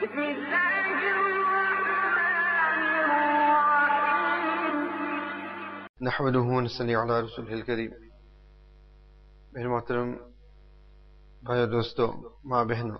نحمده ونصلي علی رسوله الکریم. میرے محترم بھائیو، دوستو، ماں بہنوں،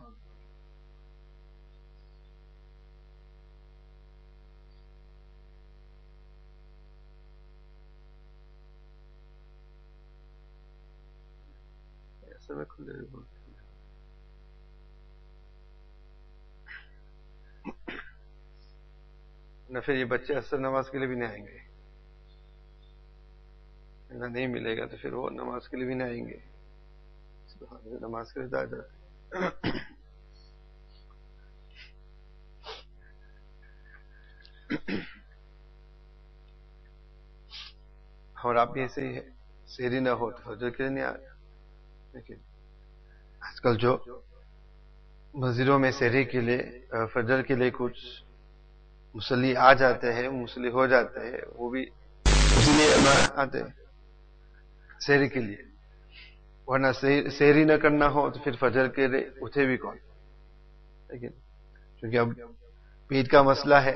نہ پھر یہ بچے اثر نماز کے لیے بھی نہیں آئیں گے، نہ نہیں ملے گا تو پھر وہ نماز کے لیے بھی نہیں آئیں گے. نماز کے لیے ہدایت ہے. اور آپ بھی ایسے ہی ہے، سیری نہ ہو تو فجر کے لیے نہیں آ رہے. لیکن آج کل جو مسجدوں میں سیری کے لیے، فجر کے لیے کچھ مصلی آ جاتے ہیں، مصلی ہو جاتے ہیں، وہ بھی اسی لیے آتے ہیں سیری کے لیے. ورنہ سیری نہ کرنا ہو تو پھر فجر کے لیے اٹھے بھی کون. لیکن کیونکہ اب پیٹ کا مسئلہ ہے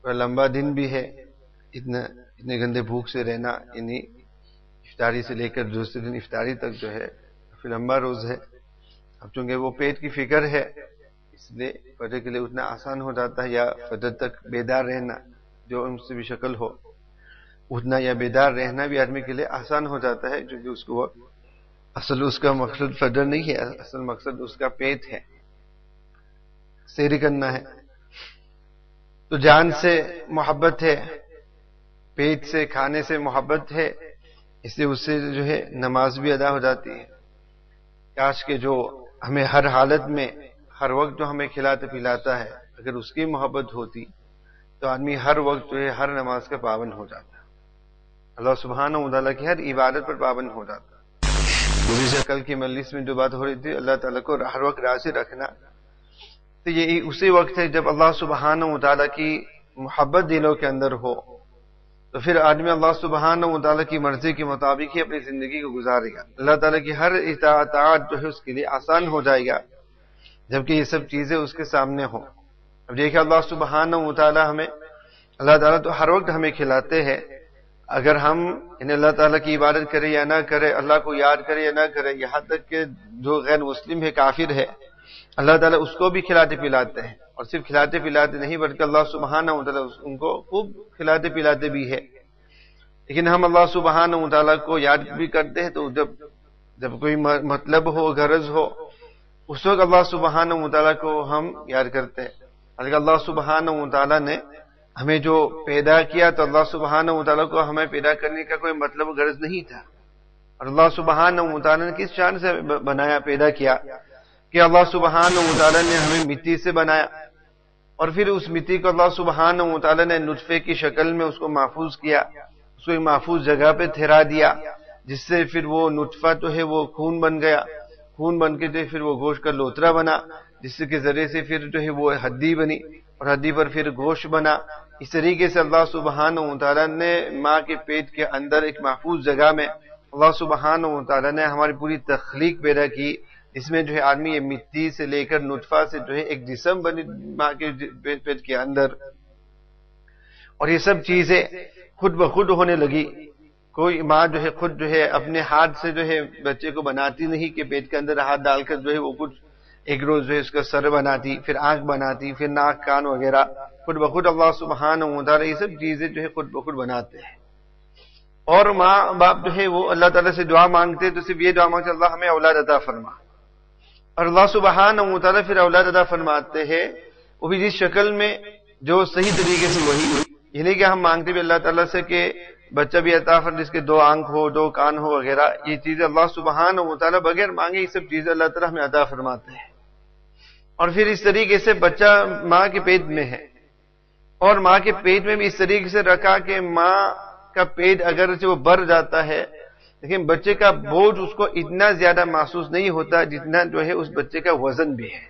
اور لمبا دن بھی ہے، اتنے گندے بھوک سے رہنا، یعنی افطاری سے لے کر دوسرے دن افطاری تک جو ہے پھر لمبا روز ہے. اب چونکہ وہ پیٹ کی فکر ہے، اس لیے فجر کے لیے اٹھنا آسان ہو جاتا ہے، یا فجر تک بیدار رہنا جو ان سے بھی شکل ہو، اٹھنا یا بیدار رہنا بھی آدمی کے لیے آسان ہو جاتا ہے، کیونکہ اس کو اصل اس کا مقصد فجر نہیں ہے، اصل مقصد اس کا پیٹ ہے، سیری کرنا ہے. تو جان سے محبت ہے، پیٹ سے، کھانے سے محبت ہے، اس لیے اس سے جو ہے نماز بھی ادا ہو جاتی ہے. کاش کہ جو ہمیں ہر حالت میں، ہر وقت جو ہمیں کھلاتا پلاتا ہے، اگر اس کی محبت ہوتی تو آدمی ہر وقت جو ہے ہر نماز کا پابند ہو جاتا، اللہ سبحانہ و تعالیٰ کی ہر عبادت پر پابند ہو جاتا. گزشتہ کل کی مجلس میں جو بات ہو رہی تھی، اللہ تعالیٰ کو ہر وقت راضی رکھنا، تو یہ اسی وقت ہے جب اللہ سبحانہ و تعالیٰ کی محبت دلوں کے اندر ہو، تو پھر آدمی اللہ سبحانہ و تعالیٰ کی مرضی کے مطابق ہی اپنی زندگی کو گزارے گا. اللہ تعالیٰ کی ہر اطاعت جو ہے اس کے لیے آسان ہو جائے گا، جبکہ یہ سب چیزیں اس کے سامنے ہوں. اب دیکھیں اللہ سبحانہ و تعالیٰ اللہ تعالیٰ تو ہر وقت ہمیں کھلاتے ہیں. اگر ہم اللہ تعالیٰ کی عبادت کرے یا نہ کرے، اللہ کو یاد کرے یا نہ کرے، یہاں تک کہ جو غیر مسلم ہے، کافر ہے، اللہ تعالیٰ اس کو بھی کھلاتے پلاتے ہیں. اور صرف کھلاتے پلاتے نہیں بلکہ اللہ سبحانہ و تعالیٰ ان کو خوب کھلاتے پلاتے بھی ہے. لیکن ہم اللہ سبحانہ و تعالیٰ کو یاد بھی کرتے ہیں تو جب کوئی مطلب ہو، غرض ہو، اس وقت اللہ سبحانہ و تعالیٰ کو ہم یاد کرتے ہیں. اگر اللہ سبحانہ و تعالیٰ نے ہمیں جو پیدا کیا تو اللہ سبحانہ و تعالیٰ کو ہمیں پیدا کرنے کا کوئی مطلب غرض نہیں تھا. اور اللہ سبحانہ و تعالیٰ نے کس شان سے بنایا، پیدا کیا کہ اللہ سبحانہ و تعالیٰ نے ہمیں مٹی سے بنایا، اور پھر اس مٹی کو اللہ سبحانہ و تعالیٰ نے نطفے کی شکل میں اس کو محفوظ کیا، اس کو ایک محفوظ جگہ پہ ٹھہرا دیا، جس سے پھر وہ نطفہ تو ہے وہ خون بن گیا، خون بن کے جو پھر وہ گوشت کا لوترا بنا، جس کے ذریعے سے پھر جو ہے وہ ہڈی بنی، اور ہڈی پر پھر گوشت بنا. اس طریقے سے اللہ سبحانہ و تعالیٰ نے ماں کے پیٹ کے اندر ایک محفوظ جگہ میں اللہ سبحانہ و تعالیٰ نے ہماری پوری تخلیق پیدا کی، اس میں جو ہے آدمی یہ مٹی سے لے کر نطفہ سے جو ہے ایک جسم بنی ماں کے پیٹ کے اندر. اور یہ سب چیزیں خود بخود ہونے لگی. کوئی ماں جو ہے خود جو ہے اپنے ہاتھ سے جو ہے بچے کو بناتی نہیں کہ پیٹ کے اندر ہاتھ ڈال کر جو ہے وہ کچھ ایک روز جو ہے اس کا سر بناتی، پھر آنکھ بناتی، پھر ناک، کان وغیرہ. خود بخود اللہ سبحانہ و تعالیٰ یہ سب چیزیں جو ہے خود بخود بناتے ہیں. اور ماں باپ جو ہے وہ اللہ تعالیٰ سے دعا مانگتے تو صرف یہ دعا مانگتے اللہ ہمیں اولاد عطا فرما، اور اللہ سبحانہ و تعالیٰ پھر اولاد عطا فرماتے ہیں، وہ بھی جس شکل میں جو صحیح طریقے سے وہی. یہ نہیں کہ ہم مانگتے بھی اللہ تعالیٰ سے کہ بچہ بھی عطا فرما جس کے 2 آنکھ ہو، 2 کان ہو وغیرہ. یہ چیزیں اللہ سبحانہ و تعالیٰ بغیر مانگے یہ سب چیزیں اللہ تعالیٰ ہمیں عطا فرماتے ہیں. اور پھر اس طریقے سے بچہ ماں کے پیٹ میں ہے، اور ماں کے پیٹ میں بھی اس طریقے سے رکھا کہ ماں کا پیٹ اگر وہ بڑھ جاتا ہے لیکن بچے کا بوجھ اس کو اتنا زیادہ محسوس نہیں ہوتا جتنا جو ہے اس بچے کا وزن بھی ہے.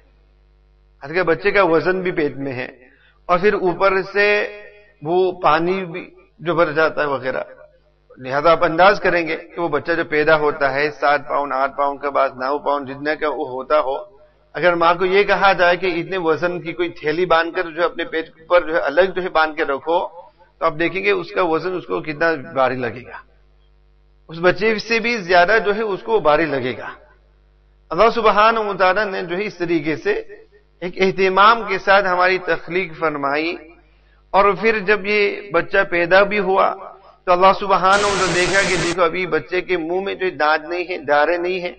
حالانکہ بچے کا وزن بھی پیٹ میں ہے، اور پھر اوپر سے وہ پانی بھی جو بھر جاتا ہے وغیرہ. لہذا آپ انداز کریں گے کہ وہ بچہ جو پیدا ہوتا ہے 7 پاؤنڈ 8 پاؤنڈ کا بعد 9 پاؤنڈ جتنے کا وہ ہوتا ہو، اگر ماں کو یہ کہا جائے کہ اتنے وزن کی کوئی تھیلی باندھ کر جو اپنے پیٹ پر جو ہے الگ جو ہے باندھ کے رکھو، تو آپ دیکھیں گے اس کا وزن اس کو کتنا بھاری لگے گا، اس بچے سے بھی زیادہ جو ہے اس کو بھاری لگے گا۔ اللہ سبحانہ و تعالیٰ نے جو ہے اس طریقے سے ایک اہتمام کے ساتھ ہماری تخلیق فرمائی، اور پھر جب یہ بچہ پیدا بھی ہوا تو اللہ سبحانہ و تعالیٰ دیکھا کہ دیکھو ابھی بچے کے منہ میں جو دانت نہیں ہے، دارے نہیں ہے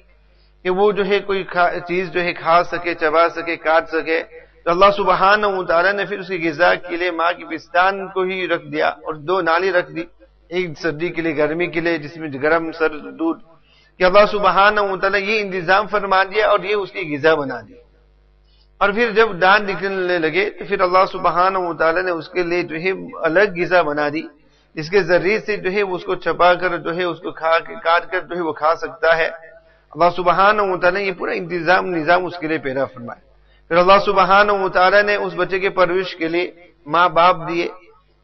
کہ وہ جو ہے کوئی چیز جو ہے کھا سکے، چبا سکے، کاٹ سکے، تو اللہ سبحانہ و تعالیٰ نے پھر اس کی غذا کے لیے ماں کی پستان کو ہی رکھ دیا اور دو نالی رکھ دی، ایک سردی کے لیے، گرمی کے لیے، جس میں گرم سرد دودھ، کہ اللہ سبحانہ و تعالیٰ یہ انتظام فرما دیا اور یہ اس کی غذا بنا دی۔ اور پھر جب دانت نکلنے لگے تو پھر اللہ سبحانہ و تعالیٰ نے اس کے لیے جو ہے الگ غذا بنا دی، جس کے ذریعے سے جو ہے اس کو چھپا کر جو ہے اس کو کاٹ کر جو ہے وہ کھا سکتا ہے۔ اللہ سبحانہ و تعالیٰ نے یہ پورا نظام اس کے لیے پیدا فرمایا۔ پھر اللہ سبحانہ و تعالیٰ نے اس بچے کے پرورش کے لیے ماں باپ دیے،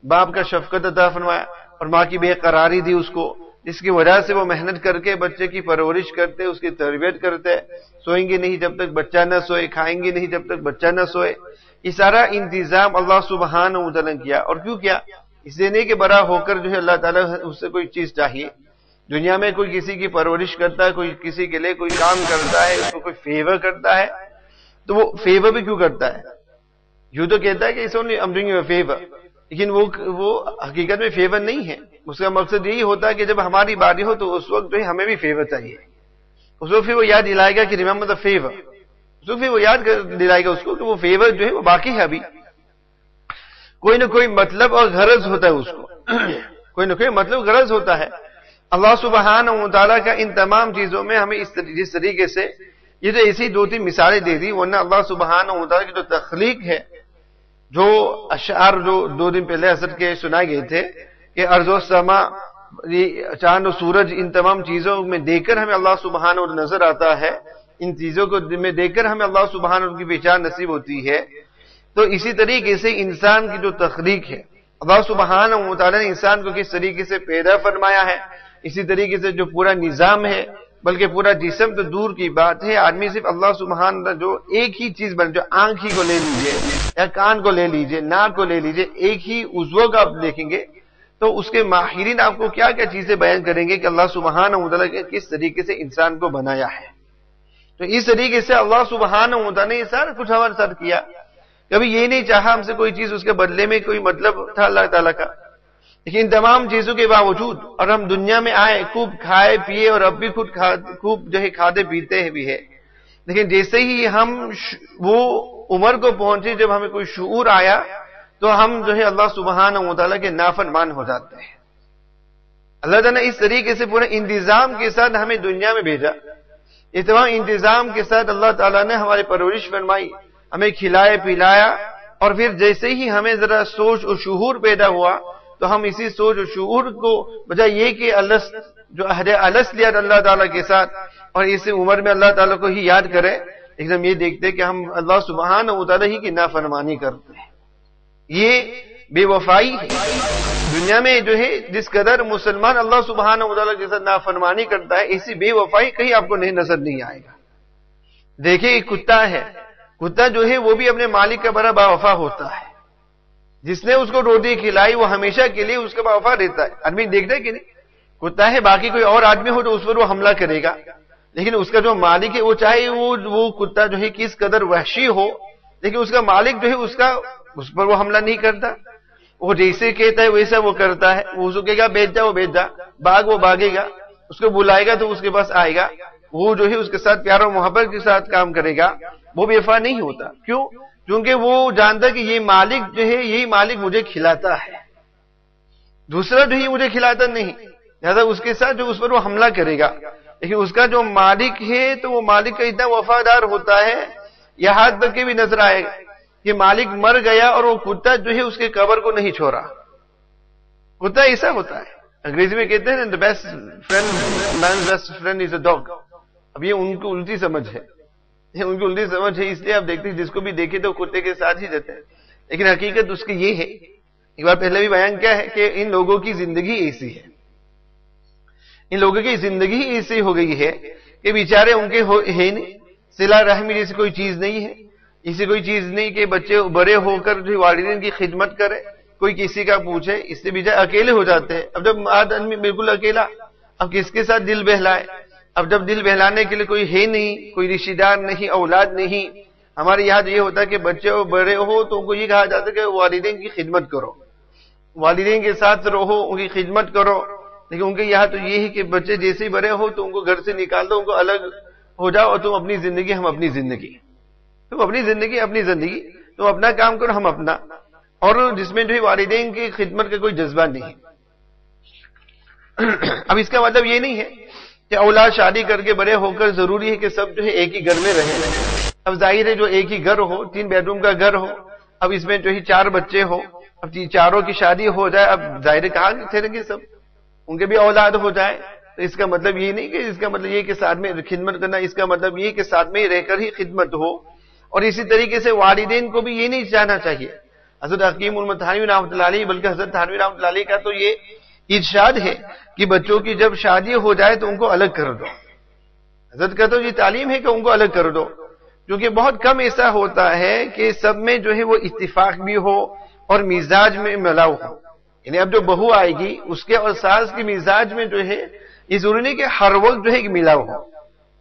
باپ کا شفقت عطا فرمایا اور ماں کی بے قراری دی اس کو، جس کی وجہ سے وہ محنت کر کے بچے کی پرورش کرتے، اس کی تربیت کرتے، سوئیں گے نہیں جب تک بچہ نہ سوئے، کھائیں گے نہیں جب تک بچہ نہ سوئے۔ یہ سارا انتظام اللہ سبحانہ و تعالیٰ نے کیا، اور کیوں کیا؟ اس لیے نہیں کہ بڑا ہو کر جو ہے اللہ تعالیٰ اس سے کوئی چیز چاہیے۔ دنیا میں کوئی کسی کی پرورش کرتا ہے، کوئی کسی کے لیے کوئی کام کرتا ہے، اس کو کوئی فیور کرتا ہے، تو وہ فیور بھی کیوں کرتا ہے؟ یوں تو کہتا ہے کہ it's only I am doing you a favour, لیکن وہ حقیقت میں فیور نہیں ہے۔ اس کا مقصد یہی ہوتا ہے کہ جب ہماری باری ہو تو اس وقت جو ہے ہمیں بھی فیور چاہیے، اس وقت پھر وہ یاد دلائے گا کہ ریممبر دا فیور، اس وقت پھر وہ یاد دلائے گا اس کو کہ وہ فیور جو ہے وہ باقی ہے، ابھی کوئی نہ کوئی مطلب اور غرض ہوتا ہے، اس کو کوئی نہ کوئی مطلب غرض ہوتا ہے۔ اللہ سبحانہ و تعالیٰ کا ان تمام چیزوں میں ہمیں جس طریقے سے یہ تو ایسی دو تین مثالیں دے دی، ورنہ اللہ سبحانہ و تعالیٰ کی جو تخلیق ہے، جو اشعار جو 2 دن پہلے اثر کے سنائے گئے تھے کہ ارض و سما، چاند و سورج، ان تمام چیزوں میں دیکھ کر ہمیں اللہ سبحانہ و تعالیٰ نظر آتا ہے، ان چیزوں کو میں دیکھ کر ہمیں اللہ سبحانہ و تعالیٰ کی پہچان نصیب ہوتی ہے۔ تو اسی طریقے سے انسان کی جو تخلیق ہے، اللہ سبحانہ و تعالیٰ نے انسان کو کس طریقے سے پیدا فرمایا ہے، اسی طریقے سے جو پورا نظام ہے، بلکہ پورا جسم تو دور کی بات ہے، آدمی صرف اللہ سبحانہ تعالیٰ جو ایک ہی چیز بن، جو آنکھ ہی کو لے لیجئے یا کان کو لے لیجئے، ناک کو لے لیجئے، ایک ہی عضو کا آپ دیکھیں گے تو اس کے ماہرین آپ کو کیا کیا چیزیں بیان کریں گے کہ اللہ سبحانہ وتعالی نے کس طریقے سے انسان کو بنایا ہے۔ تو اس طریقے سے اللہ سبحانہ وتعالی نے یہ سارا کچھ ہمارے ساتھ کیا، کبھی یہ نہیں چاہا ہم سے کوئی چیز اس کے بدلے میں کوئی مطلب تھا اللہ تعالیٰ کا، لیکن ان تمام چیزوں کے باوجود اور ہم دنیا میں آئے، خوب کھائے پیے اور اب بھی خوب جو ہے کھاتے پیتے بھی ہے، لیکن جیسے ہی ہم وہ عمر کو پہنچے جب ہمیں کوئی شعور آیا تو ہم جو ہے اللہ سبحانہ وتعالی کے نافرمان ہو جاتے ہیں۔ اللہ تعالیٰ نے اس طریقے سے پورے انتظام کے ساتھ ہمیں دنیا میں بھیجا، اس تمام انتظام کے ساتھ اللہ تعالیٰ نے ہماری پرورش فرمائی، ہمیں کھلایا پلایا، اور پھر جیسے ہی ہمیں ذرا سوچ اور شعور پیدا ہوا تو ہم اسی سوچ اور شعور کو بجائے یہ کہ جو عہد الس لیا اللہ تعالیٰ کے ساتھ اور اس عمر میں اللہ تعالیٰ کو ہی یاد کرے، ایک دم یہ دیکھتے کہ ہم اللہ سبحانہ وتعالی ہی کی نافرمانی کرتے ہیں۔ یہ بے وفائی ہے۔ دنیا میں جو ہے جس قدر مسلمان اللہ سبحانہ وتعالی کے ساتھ نافرمانی کرتا ہے، ایسی بے وفائی کہیں آپ کو نظر نہیں آئے گا۔ دیکھیں ایک کتا ہے، کتا جو ہے وہ بھی اپنے مالک کا بڑا با وفا ہوتا ہے، جس نے اس کو روٹی کھلائی وہ ہمیشہ کے لیے اس کا با وفا رہتا ہے۔ آدمی دیکھتا ہے کہ نہیں، کتا ہے، باقی کوئی اور آدمی ہو تو اس پر وہ حملہ کرے گا، لیکن اس کا جو مالک ہے وہ چاہے وہ کتا جو ہے کس قدر وحشی ہو، لیکن اس کا مالک جو ہے اس پر وہ حملہ نہیں کرتا، وہ جیسے کہتا ہے ویسا وہ کرتا ہے۔ وہ اس کو کہے گا بیٹھ جا، وہ بیٹھ جا، باغ وہ بھاگے گا، اس کو بلائے گا تو اس کے پاس آئے گا، وہ جو ہے اس کے ساتھ پیار و محبت کے ساتھ کام کرے گا، وہ بے وفا نہیں ہوتا۔ کیوں؟ کیونکہ وہ جانتا کہ یہ مالک جو ہے یہی مالک مجھے کھلاتا ہے، دوسرا جو ہے مجھے کھلاتا نہیں، لہذا اس کے ساتھ جو اس پر وہ حملہ کرے گا۔ لیکن اس کا جو مالک ہے تو وہ مالک کا اتنا وفادار ہوتا ہے، یہاں تک کہ بھی نظر آئے گا کہ مالک مر گیا اور وہ کتا جو ہے اس کے قبر کو نہیں چھوڑا۔ کتا ایسا ہوتا ہے، انگریزی میں کہتے ہیں the best friend, man's best friend is a dog۔ اب یہ ان کو الٹی سمجھ ہے، ان کی الٹی سمجھ ہے، اس لیے آپ دیکھتے ہیں جس کو بھی دیکھے تو کتے کے ساتھ ہی رہتے ہیں، لیکن حقیقت اس کی یہ ہے، ایک بار پہلے بھی بیان کیا ہے کہ ان لوگوں کی زندگی ایسی ہے، ان لوگوں کی زندگی ایسی ہو گئی ہے کہ بیچارے ان کے ہے نہیں، صلہ رحمی جیسی کوئی چیز نہیں ہے، ایسی کوئی چیز نہیں کہ بچے بڑے ہو کر جو والدین کی خدمت کرے، کوئی کسی کا پوچھے، اس سے بجائے اکیلے ہو جاتے ہیں۔ اب جب آدمی بالکل اکیلا، اب کس کے ساتھ دل بہلائے؟ اب جب دل بہلانے کے لیے کوئی ہے نہیں، کوئی رشتہ دار نہیں، اولاد نہیں۔ ہمارے یہاں یہ ہوتا ہے کہ بچے بڑے ہو تو ان کو یہ کہا جاتا ہے کہ والدین کی خدمت کرو، والدین کے ساتھ رہو، ان کی خدمت کرو، لیکن ان کے یہاں تو یہ ہے کہ بچے جیسے ہی بڑے ہو تو ان کو گھر سے نکال دو، ان کو الگ ہو جاؤ، اور تم اپنی زندگی ہم اپنی زندگی، تم اپنی زندگی اپنی زندگی، تم اپنا کام کرو ہم اپنا، اور جس میں جو ہے والدین کی خدمت کا کوئی جذبہ نہیں ہے۔ اب اس کا مطلب یہ نہیں ہے کہ اولاد شادی کر کے بڑے ہو کر ضروری ہے کہ سب جو ہے ایک ہی گھر میں رہیں۔ اب ظاہر ہے جو ایک ہی گھر ہو، 3 بیڈ روم کا گھر ہو، اب اس میں جو ہے 4 بچے ہو، اب چاروں کی شادی ہو جائے، اب ظاہر کہاں ٹھہریں گے سب، ان کے بھی اولاد ہو جائے، تو اس کا مطلب یہ نہیں کہ اس کا مطلب یہ کہ ساتھ میں خدمت کرنا، اس کا مطلب یہ کہ ساتھ میں رہ کر ہی خدمت ہو۔ اور اسی طریقے سے والدین کو بھی یہ نہیں چاہنا چاہیے۔ حضرت حکیم المتحانی رحمۃ اللہ علیہ، بلکہ حضرت تھانوی رحمۃ اللہ علیہ کا تو یہ ارشاد ہے کہ بچوں کی جب شادی ہو جائے تو ان کو الگ کر دو۔ حضرت کا تو یہ تعلیم ہے کہ ان کو الگ کر دو، کیونکہ بہت کم ایسا ہوتا ہے کہ سب میں جو ہے وہ اتفاق بھی ہو اور مزاج میں ملاؤ ہو۔ یعنی اب جو بہو آئے گی اس کے اور ساس کے مزاج میں جو ہے یہ ضروری نہیں کہ ہر وقت جو ہے کہ ملاؤ ہو۔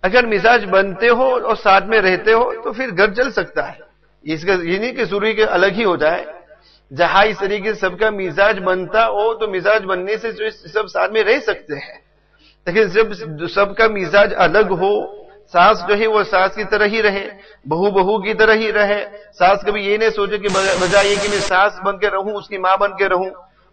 اگر مزاج بنتے ہو اور ساتھ میں رہتے ہو تو پھر گھر چل سکتا ہے، اس کا یہ نہیں کہ ضروری کہ الگ ہی ہو جائے۔ جہاں اس طریقے سے سب کا مزاج بنتا ہو تو مزاج بننے سے جو سب ساتھ میں رہ سکتے ہیں، لیکن جب سب کا مزاج الگ ہو، ساس جو ہے وہ ساس کی طرح ہی رہے، بہو بہو کی طرح ہی رہے، ساس کبھی یہ نہیں سوچے کہ بجائے یہ کہ میں ساس بن کے رہوں، اس کی ماں بن کے رہوں،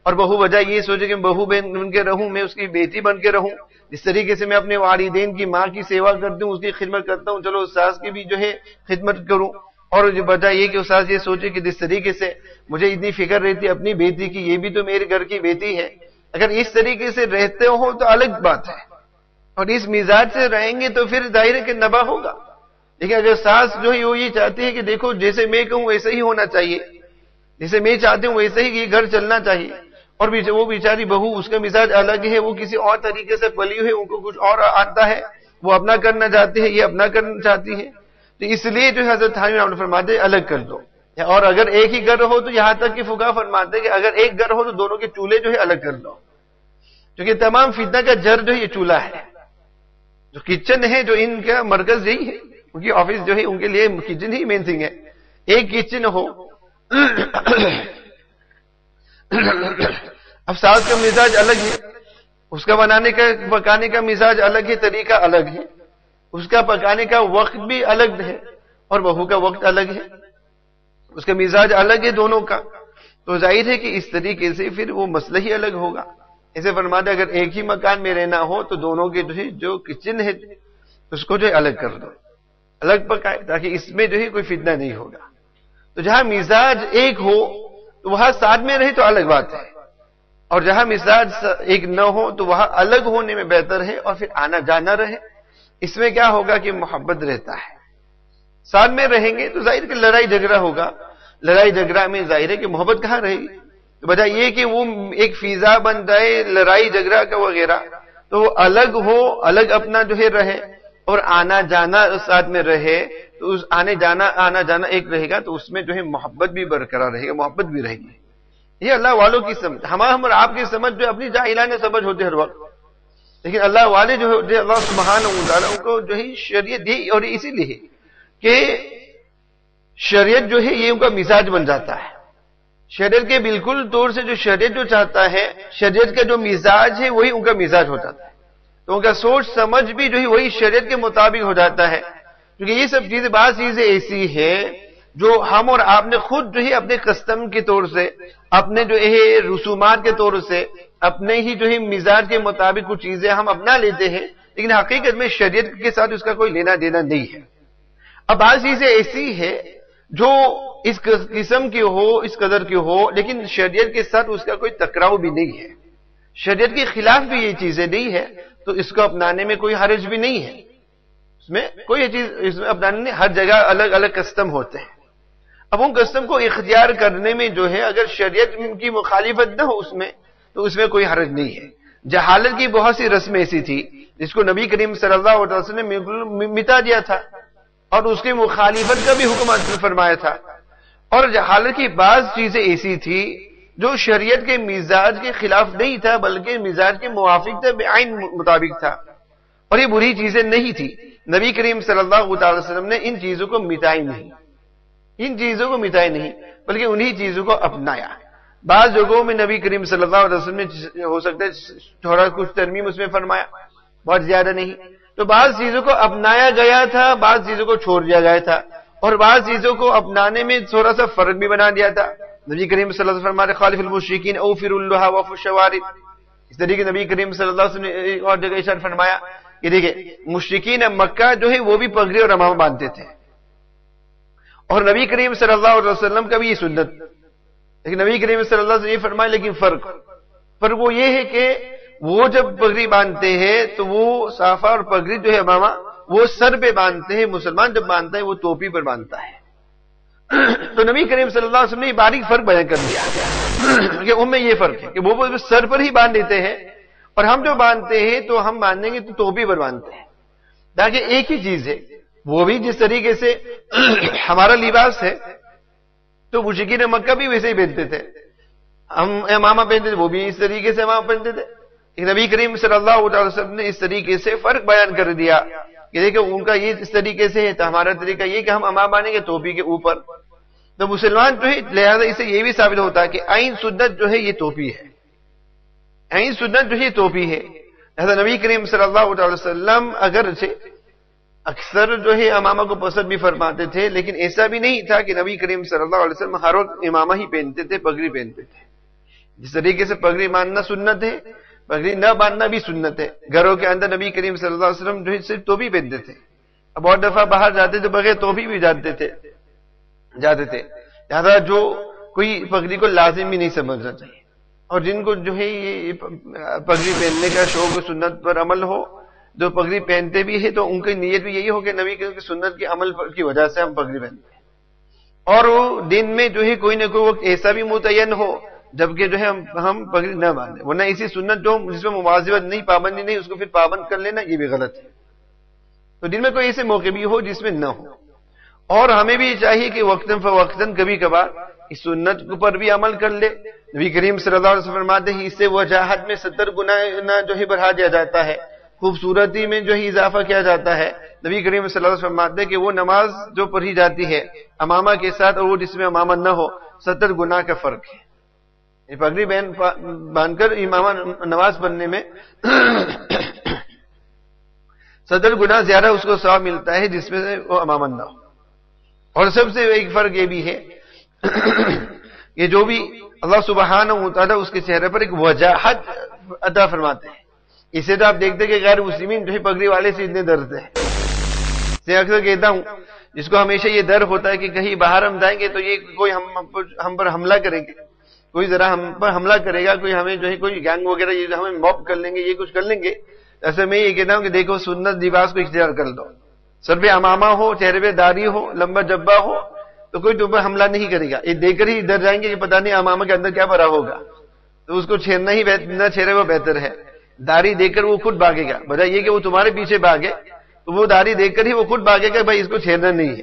اور بہو بجائے یہ سوچے کہ بہو بن کے رہوں، میں اس کی بیٹی بن کے رہوں۔ اس طریقے سے میں اپنے والدین کی ماں کی سیوا کرتا ہوں، اس کی خدمت کرتا ہوں، چلو ساس کی بھی جو ہے خدمت کروں، اور بجائے یہ کہ ساس یہ سوچے کہ جس طریقے سے مجھے اتنی فکر رہتی ہے اپنی بیٹی کی، یہ بھی تو میرے گھر کی بیٹی ہے۔ اگر اس طریقے سے رہتے ہو تو الگ بات ہے، اور اس مزاج سے رہیں گے تو پھر ظاہر ہے کہ نبا ہوگا۔ لیکن اگر ساس جو ہے وہ یہ چاہتی ہے کہ دیکھو جیسے میں کہوں ویسے ہی ہونا چاہیے، جیسے میں چاہتی ہوں ویسے ہی یہ گھر چلنا چاہیے، اور وہ بیچاری بہو اس کا مزاج الگ ہے، وہ کسی اور طریقے سے پلی ہوئی، ان کو کچھ اور آتا ہے، وہ اپنا کرنا چاہتی ہے، یہ اپنا کرنا چاہتی ہے، تو اس لیے جو حضرت تھانوی رحمۃ اللہ فرماتے ہیں الگ کر دو۔ اور اگر ایک ہی گھر ہو تو یہاں تک کہ فقہا فرماتے ہیں کہ اگر ایک گھر ہو تو دونوں کے چولہے جو ہے الگ کر دو، کیونکہ تمام فتنہ کا جڑ جو ہے یہ چولہا ہے۔ جو کچن ہے جو ان کا مرکز یہی ہے، ان کی آفس جو ہے ان کے لیے کچن ہی مین تھنگ ہے۔ ایک کچن ہو، اب ساس کا مزاج الگ ہے، اس کا بنانے کا پکانے کا مزاج الگ ہے، طریقہ الگ ہے، اس کا پکانے کا وقت بھی الگ ہے، اور بہو کا وقت الگ ہے، اس کا مزاج الگ ہے دونوں کا، تو ظاہر ہے کہ اس طریقے سے پھر وہ مسئلہ ہی الگ ہوگا۔ ایسے فرماتے اگر ایک ہی مکان میں رہنا ہو تو دونوں کے جو کچن ہے اس کو جو ہے الگ کر دو، الگ پکائے، تاکہ اس میں جو ہے کوئی فتنہ نہیں ہوگا۔ تو جہاں مزاج ایک ہو تو وہاں ساتھ میں رہے تو الگ بات ہے، اور جہاں مزاج ایک نہ ہو تو وہاں الگ ہونے میں بہتر ہے، اور پھر آنا جانا رہے۔ اس میں کیا ہوگا کہ محبت رہتا ہے، ساتھ میں رہیں گے تو ظاہر کہ لڑائی جھگڑا ہوگا، لڑائی جھگڑا میں ظاہر ہے کہ محبت کہاں رہے گی؟ تو بجائے یہ کہ وہ ایک فضا بن جائے لڑائی جھگڑا کا وغیرہ، تو وہ الگ ہو، الگ اپنا جو ہے رہے، اور آنا جانا ساتھ میں رہے، تو اس آنا جانا ایک رہے گا، تو اس میں جو ہے محبت بھی برقرار رہے گا، محبت بھی رہے گی۔ یہ اللہ والوں کی سمجھ، ہمارا آپ کی سمجھ جو اپنی جاہلانہ سمجھ ہوتی ہے ہر وقت، لیکن اللہ والے جو ہوتے ہیں، اللہ سبحانہ و تعالیٰ ان کو جو ہے شریعت دی، اور اسی لیے کہ شریعت جو ہے یہ ان کا مزاج بن جاتا ہے۔ شریعت کے بالکل طور سے جو شریعت جو چاہتا ہے، شریعت کا جو مزاج ہے وہی ان کا مزاج ہو جاتا ہے، تو ان کا سوچ سمجھ بھی جو ہے وہی شریعت کے مطابق ہو جاتا ہے۔ کیونکہ یہ سب چیزیں، بعض چیزیں ایسی ہیں جو ہم اور آپ نے خود جو ہے اپنے کسٹم کے طور سے، اپنے جو ہے رسومات کے طور سے، اپنے ہی جو ہے مزاج کے مطابق کچھ چیزیں ہم اپنا لیتے ہیں، لیکن حقیقت میں شریعت کے ساتھ اس کا کوئی لینا دینا نہیں ہے۔ اب بعض چیزیں ایسی ہے جو اس قسم کی ہو، اس قدر کی ہو، لیکن شریعت کے ساتھ اس کا کوئی ٹکراؤ بھی نہیں ہے، شریعت کے خلاف بھی یہ چیزیں نہیں ہے، تو اس کو اپنانے میں کوئی حرج بھی نہیں ہے، اس میں کوئی چیز اس میں اپنانے میں ہر جگہ الگ الگ کسٹم ہوتے ہیں۔ اب ان کسٹم کو اختیار کرنے میں جو ہے اگر شریعت کی مخالفت نہ ہو تو اس میں کوئی حرج نہیں ہے۔ جہالت کی بہت سی رسم ایسی تھی جس کو نبی کریم صلی اللہ علیہ وسلم نے مٹا دیا تھا، اور اس کی مخالفت کا بھی حکم فرمایا تھا. اور حالانکہ بعض چیزیں ایسی تھی جو شریعت کے مزاج کے خلاف نہیں تھا بلکہ مزاج کے موافق تھا، بعین مطابق تھا، اور یہ بری چیزیں نہیں تھی. نبی کریم صلی اللہ علیہ وسلم نے ان چیزوں کو مٹائی نہیں، بلکہ انہی چیزوں کو اپنایا. بعض جگہوں میں نبی کریم صلی اللہ علیہ وسلم نے ہو سکتا ہے تھوڑا کچھ ترمیم اس میں فرمایا، بہت زیادہ نہیں. تو بعض چیزوں کو اپنایا گیا تھا، بعض چیزوں کو چھوڑ دیا گیا تھا، اور بعض چیزوں کو اپنانے میں تھوڑا سا فرق بھی بنا دیا تھا. نبی کریم صلی اللہ علیہ وسلم فرماتے خالف المشرکین اوفروا اللحى وفوا الشوارب. اس طریقے نبی کریم صلی اللہ علیہ وسلم نے ایک اور جگہ ارشاد فرمایا کہ دیکھیں مشرکین مکہ جو ہے وہ بھی پگڑی اور عمامہ باندھتے تھے، اور نبی کریم صلی اللہ علیہ وسلم کا بھی یہ سنت. لیکن نبی کریم صلی اللہ علیہ وسلم یہ فرمایا، لیکن فرق وہ یہ ہے کہ وہ جب پگڑی باندھتے ہیں تو وہ صافہ اور پگڑی جو ہے عمامہ وہ سر پہ باندھتے ہیں، مسلمان جب باندھتا ہے وہ ٹوپی پر باندھتا ہے. تو نبی کریم صلی اللہ علیہ وسلم نے یہ باریک فرق بیان کر دیا کہ ان میں یہ فرق ہے کہ وہ سر پر ہی باندھ دیتے ہیں، اور ہم جو باندھتے ہیں تو ہم باندھیں گے تو ٹوپی پر باندھتے ہیں. تاکہ ایک ہی چیز ہے، وہ بھی جس طریقے سے ہمارا لباس ہے تو مشرکین مکہ بھی ویسے ہی پہنتے تھے، ہم امامہ پہنتے تھے وہ بھی اس طریقے سے امامہ پہنتے تھے. نبی کریم صلی اللہ علیہ وسلم نے اس طریقے سے فرق بیان کر دیا کہ دیکھو ان کا یہ اس طریقے سے ہے تو ہمارا طریقہ یہ کہ ہم امامہ باندھیں گے ٹوپی کے اوپر. تو مسلمان جو ہے لہذا اسے یہ بھی ثابت ہوتا ہے کہ عین سنت جو ہے یہ ٹوپی ہے، عین سنت جو ہے یہ ٹوپی ہے. لہذا نبی کریم صلی اللہ علیہ وسلم اگرچہ اکثر جو ہے امامہ کو پسند بھی فرماتے تھے، لیکن ایسا بھی نہیں تھا کہ نبی کریم صلی اللہ علیہ وسلم ہر وقت امامہ ہی پہنتے تھے، پگڑی پہنتے تھے. جس طریقے سے پگڑی باندھنا سنت ہے، پگڑی نہ باندھنا بھی سنت ہے. گھروں کے اندر نبی کریم صلی اللہ علیہ وسلم جو ہے صرف ٹوپی پہنتے تھے، اب بہت دفعہ باہر جاتے تو بغیر ٹوپی بھی جاتے تھے. لہذا جو کوئی پگڑی کو لازم بھی نہیں سمجھنا چاہیے، اور جن کو جو ہے یہ پگڑی پہننے کا شوق سنت پر عمل ہو، جو پگڑی پہنتے بھی ہے تو ان کی نیت بھی یہی ہو کہ نبی کی سنت کے عمل کی وجہ سے ہم پگڑی پہنتے ہیں، اور وہ دن میں جو ہے کوئی نہ کوئی وقت ایسا بھی متعین ہو جبکہ جو ہے ہم پگڑی نہ باندھیں، ورنہ اسی سنت جو جس میں مواظبت نہیں، پابندی نہیں، اس کو پھر پابند کر لینا یہ بھی غلط ہے. تو دن میں کوئی ایسے موقع بھی ہو جس میں نہ ہو. اور ہمیں بھی چاہیے کہ وقتاً فوقتاً کبھی کبھار اس سنت پر بھی عمل کر لے. نبی کریم صلی اللہ علیہ وسلم فرماتے ہیں اس سے وجاہت میں 70 گنا جو ہے بڑھا دیا جاتا ہے، خوبصورتی میں جو ہے اضافہ کیا جاتا ہے. نبی کریم صلی اللہ علیہ وسلم فرماتے ہیں کہ وہ نماز جو پڑھی جاتی ہے امامہ کے ساتھ اور وہ جس میں امامہ نہ ہو 70 گنا کا فرق ہے. پگڑی باندھ کر امامہ نماز پڑھنے میں 70 گنا زیادہ اس کو ثواب ملتا ہے جس میں وہ امامہ نہ ہو. اور سب سے ایک فرق یہ بھی ہے کہ جو بھی اللہ سبحانہ و تعالیٰ اس کے چہرے پر ایک وجاہت عطا فرماتے ہیں. اسے تو آپ دیکھتے کہ غیر مسلمین جو ہے پگڑی والے سے اتنے ڈرتے ہیں. میں اکثر کہتا ہوں جس کو ہمیشہ یہ ڈر ہوتا ہے کہ کہیں باہر ہم جائیں گے تو یہ کوئی ہم پر حملہ کریں گے، کوئی ذرا ہم پر حملہ کرے گا، کوئی ہمیں جو ہے کوئی گینگ وغیرہ یہ ہمیں موب کر لیں گے، یہ کچھ کر لیں گے. ایسے میں یہ کہتا ہوں کہ دیکھو سنت لباس کو اختیار کر دو، سر پہ امامہ ہو، چہرے پہ داڑھی ہو، لمبا جبہ ہو تو کوئی تم پر حملہ نہیں کرے گا. یہ دیکھ کر ہی ڈر جائیں گے کہ پتہ نہیں امامہ کے اندر کیا بھرا ہوگا، تو اس کو چھیڑنا ہی نہ چھیڑے وہ بہتر ہے. داڑھی دیکھ کر وہ خود بھاگے گا، بجائے یہ کہ وہ تمہارے پیچھے بھاگے تو وہ داڑھی دیکھ کر ہی وہ خود بھاگے گا بھائی اس کو چھیڑنا نہیں ہے،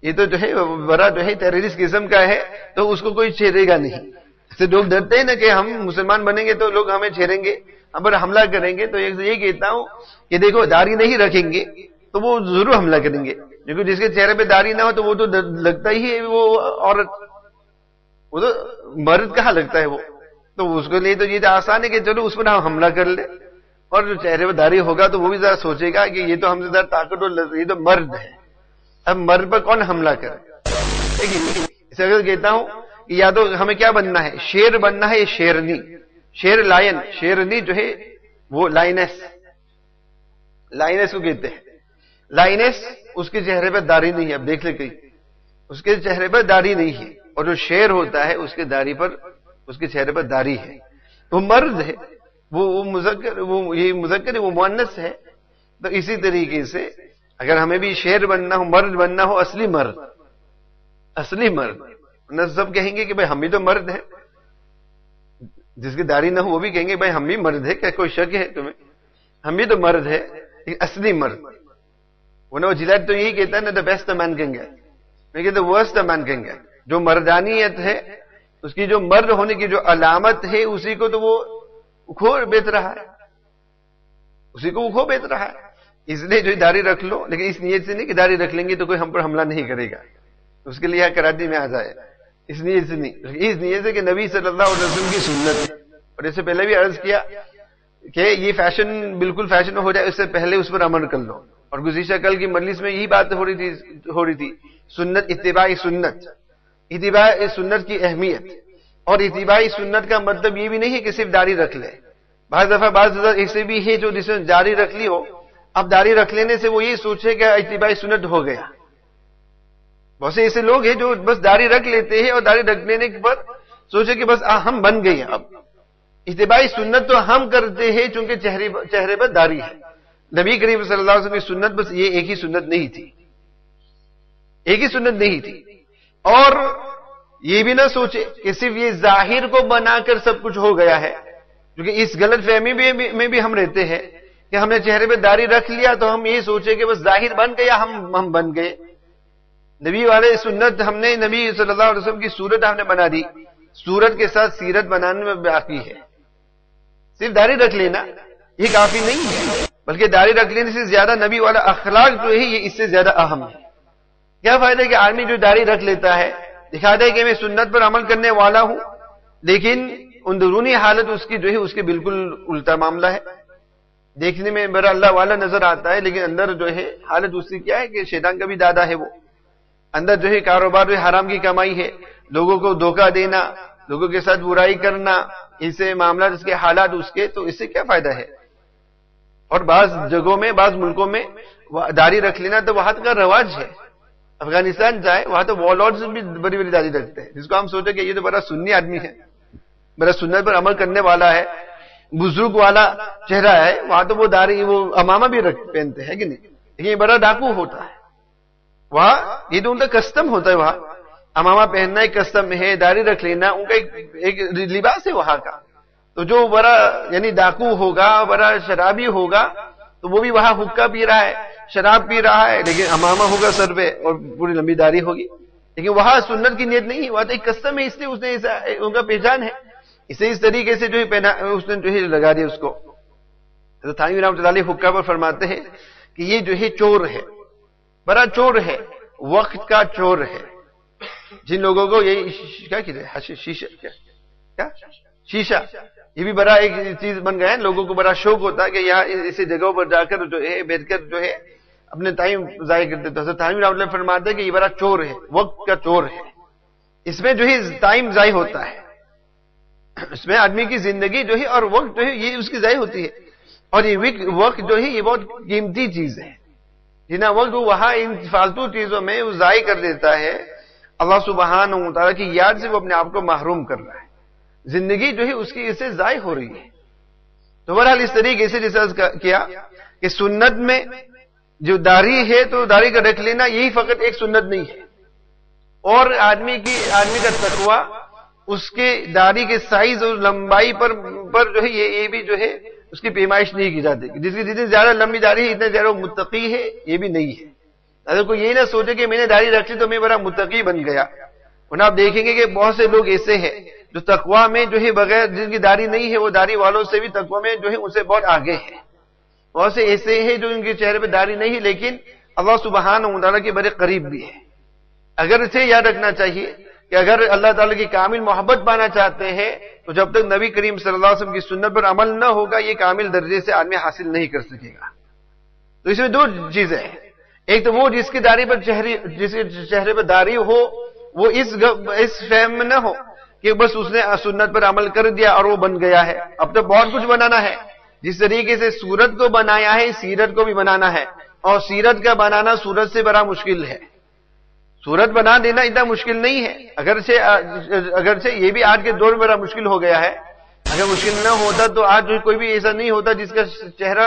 یہ تو جو ہے بڑا جو ہے ٹیررسٹ قسم کا ہے تو اس کو کوئی چھیڑے گا نہیں. ایسے لوگ ڈرتے ہیں نا کہ ہم مسلمان بنیں گے تو لوگ ہمیں چھیڑیں گے، ہم پر حملہ کریں گے. تو یہ کہتا ہوں کہ دیکھو داڑھی نہیں رکھیں گے تو وہ ضرور حملہ کریں گے، کیونکہ جس کے چہرے پہ داڑھی نہ ہو تو وہ تو لگتا ہی ہے وہ عورت، وہ تو مرد کہاں لگتا ہے وہ. تو اس کے لیے تو یہ آسان ہے کہ چلو اس پر ہم حملہ کر لیں، اور جو چہرے پہ داڑھی ہوگا تو وہ بھی ذرا سوچے گا کہ یہ تو ہم سے زیادہ طاقت اور یہ تو مرد ہے، اب مرد پر کون حملہ کرے. اسے اگر کہتا ہوں کہ یا تو ہمیں کیا بننا ہے، شیر بننا ہے، شیرنی، شیر لائن، شیرنی جو ہے وہ لائنس کو کہتے ہیں. لائنس اس کے چہرے پہ داڑھی نہیں ہے، اب دیکھ لیں کہیں اس کے چہرے پر داڑھی نہیں ہے، اور جو شیر ہوتا ہے اس کے داڑھی پر اس کے چہرے پر داڑھی ہے، وہ مرد ہے، وہ مذکر، وہ یہ مذکر ہے، وہ مؤنث ہے. تو اسی طریقے سے اگر ہمیں بھی شیر بننا ہو، مرد بننا ہو، اصلی مرد نہ سب کہیں گے کہ بھائی ہم بھی تو مرد ہیں، جس کی داڑھی نہ ہو وہ بھی کہیں گے بھائی ہم بھی مرد ہے، کیا کوئی شک ہے تمہیں، ہم بھی تو مرد ہے، اصلی مرد. ورنہ وہ جلد تو یہی کہتا ہے نا, the best man can get, لیکن the worst man can get. جو مردانیت ہے, اس کی جو مرد ہونے کی جو علامت ہے, اسی کو تو وہ کھو بیچ رہا ہے, اسی کو وہ کھو بیچ رہا ہے. اس لیے جو داڑھی رکھ لو, لیکن اس نیت سے نہیں کہ داڑھی رکھ لیں گے تو کوئی ہم پر حملہ نہیں کرے گا, اس کے لیے کراچی میں آ جائے, اس نیت سے نہیں, اس نیت سے کہ نبی صلی اللہ علیہ وسلم کی سنت ہے. اور اس سے پہلے بھی عرض کیا کہ یہ فیشن بالکل فیشن ہو جائے, اس سے پہلے اس پر عمل کر لو. اور گزشتہ کل کی مجلس میں یہی بات ہو رہی تھی سنت, اتباع سنت, اتباع سنت کی اہمیت. اور اتباع سنت کا مطلب یہ بھی نہیں ہے کہ صرف داڑھی رکھ لے. بعض دفعہ ایسے بھی ہے جو جس نے داڑھی رکھ لی ہو, اب داڑھی رکھ لینے سے وہ یہ سوچے کہ اتباع سنت ہو گیا. بہت سے ایسے لوگ ہیں جو بس داڑھی رکھ لیتے ہیں اور داڑھی رکھ لینے کے بعد سوچے کہ بس ہم بن گئے. اب اتباع سنت تو ہم کرتے ہیں چونکہ چہرے پر داڑھی ہے. نبی کریم صلی اللہ علیہ وسلم کی سنت بس یہ ایک ہی سنت نہیں تھی, ایک ہی سنت نہیں تھی. اور یہ بھی نہ سوچے کہ صرف یہ ظاہر کو بنا کر سب کچھ ہو گیا ہے, کیونکہ اس غلط فہمی میں بھی ہم رہتے ہیں کہ ہم نے چہرے پہ داڑھی رکھ لیا تو ہم یہ سوچے کہ بس ظاہر بن گیا, ہم بن گئے. نبی والے سنت ہم نے, نبی صلی اللہ علیہ وسلم کی صورت ہم نے بنا دی, صورت کے ساتھ سیرت بنانے میں باقی ہے. صرف داڑھی رکھ لینا یہ کافی نہیں ہے, بلکہ داڑھی رکھ لینے سے زیادہ نبی والا اخلاق جو ہے یہ اس سے زیادہ اہم ہے. کیا فائدہ کہ آدمی جو داڑھی رکھ لیتا ہے دکھاتا ہے کہ میں سنت پر عمل کرنے والا ہوں, لیکن اندرونی حالت اس کی جو ہے اس کے بالکل الٹا معاملہ ہے. دیکھنے میں بڑا اللہ والا نظر آتا ہے, لیکن اندر جو ہے حالت اس کی کیا ہے کہ شیطان کا بھی دادا ہے. وہ اندر جو ہے کاروبار جو حرام کی کمائی ہے, لوگوں کو دھوکہ دینا, لوگوں کے ساتھ برائی کرنا, اسے معاملات اس کے حالات اس کے, تو اس سے کیا فائدہ ہے. اور بعض جگہوں میں, بعض ملکوں میں داڑھی رکھ لینا تو وہاں کا رواج ہے. افغانستان جائے وہاں تو وارلارڈز بھی بڑی بڑی داڑھی رکھتے ہیں, جس کو ہم سوچے کہ یہ تو بڑا سنی آدمی ہے, بڑا سنت پر عمل کرنے والا ہے, بزرگ والا چہرہ ہے. وہاں تو وہ داڑھی, وہ امامہ بھی پہنتے ہیں کہ نہیں, لیکن یہ بڑا ڈاکو ہوتا ہے. وہاں یہ تو ان کا کسٹم ہوتا ہے, وہاں امامہ پہننا ایک کسٹم ہے, داڑھی رکھ لینا ان کا ایک لباس ہے وہاں کا. تو جو بڑا یعنی ڈاکو ہوگا, بڑا شرابی ہوگا, تو وہ بھی وہاں حقہ پی رہا ہے, شراب پی رہا ہے, لیکن امامہ ہوگا سر پہ اور پوری لمبی داڑھی ہوگی. لیکن وہاں سنت کی نیت نہیں, وہاں تو ایک کسٹم ہے, اس لیے اس نے ان کا پہچان ہے, اسے اس طریقے سے جو ہے پہنا, اس نے جو ہے لگا دیا اس کو. حضرت تھانوی رحمۃ اللہ علیہ حقہ پر فرماتے ہیں کہ یہ جو ہے چور ہے, بڑا چور ہے, وقت کا چور ہے. جن لوگوں کو یہ کیا کہتے ہیں, شیشہ, کیا شیشہ, یہ بھی بڑا ایک چیز بن گیا ہے. لوگوں کو بڑا شوق ہوتا ہے کہ یہاں ایسی جگہوں پر جا کر جو ہے بیٹھ کر جو ہے اپنے ٹائم ضائع کرتے. تو حضرت تھانوی رحمۃ اللہ فرماتے ہیں کہ یہ بڑا چور ہے, وقت کا چور ہے. اس میں جو ہے ٹائم ضائع ہوتا ہے, اس میں آدمی کی زندگی جو ہے اور وقت جو ہے یہ اس کی ضائع ہوتی ہے. اور یہ وقت جو ہے یہ بہت قیمتی چیز ہے. جنا وقت وہ وہاں ان فالتو چیزوں میں وہ ضائع کر دیتا ہے, اللہ سبحانہ و تعالیٰ کی یاد سے وہ اپنے آپ کو محروم کر رہا ہے. زندگی جو ہے اس کی اس سے ضائع ہو رہی ہے. تو بہرحال اس طریقے سے جیسا کیا کہ سنت میں جو داڑھی ہے تو داڑھی کا رکھ لینا یہی فقط ایک سنت نہیں ہے. اور آدمی کا تقوی اس کے داڑھی کے سائز اور لمبائی پر جو ہے یہ بھی جو ہے اس کی پیمائش نہیں کی جاتی. جس کی جتنی زیادہ لمبی داڑھی ہے اتنے زیادہ متقی ہے, یہ بھی نہیں ہے. اگر کوئی یہ نہ سوچے کہ میں نے داڑھی رکھ لی تو میں بڑا متقی بن گیا. ورنہ آپ دیکھیں گے کہ بہت سے لوگ ایسے ہیں جو تقوی میں جو ہے بغیر, جن کی داڑھی نہیں ہے وہ داڑھی والوں سے بھی تقوی میں جو ہے ان سے بہت آگے ہے. بہت سے ایسے ہیں جو ان کے چہرے پہ داڑھی نہیں ہے لیکن اللہ سبحانہ و تعالیٰ کے بڑے قریب بھی ہے. اگر اسے یاد رکھنا چاہیے کہ اگر اللہ تعالیٰ کی کامل محبت پانا چاہتے ہیں تو جب تک نبی کریم صلی اللہ علیہ وسلم کی سنت پر عمل نہ ہوگا یہ کامل درجے سے آدمی حاصل نہیں کر سکے گا. تو اس میں دو چیزیں ہیں. ایک تو وہ جس کی داڑھی پر جس کے چہرے پر داڑھی ہو وہ اس فہم میں نہ ہو کہ بس اس نے سنت پر عمل کر دیا اور وہ بن گیا ہے. اب تو بہت کچھ بنانا ہے. جس طریقے سے سورت کو بنایا ہے سیرت کو بھی بنانا ہے, اور سیرت کا بنانا سورت سے بڑا مشکل ہے. سورت بنا دینا اتنا مشکل نہیں ہے, اگرچہ یہ بھی آج کے دور میں بڑا مشکل ہو گیا ہے. اگر مشکل نہ ہوتا تو آج جو کوئی بھی ایسا نہیں ہوتا جس کا چہرہ,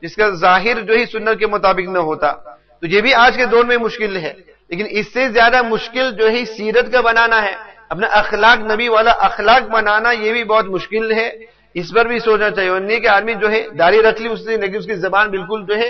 جس کا ظاہر جو ہی سنت کے مطابق نہ ہوتا. تو یہ بھی آج کے دور میں مشکل ہے, لیکن اس سے زیادہ مشکل جو ہے سیرت کا بنانا ہے, اپنا اخلاق, نبی والا اخلاق بنانا, یہ بھی بہت مشکل ہے. اس پر بھی سوچنا چاہیے. اور نہیں کہ آدمی جو ہے داڑھی رکھ لی اس نے لیکن اس کی زبان بالکل جو ہے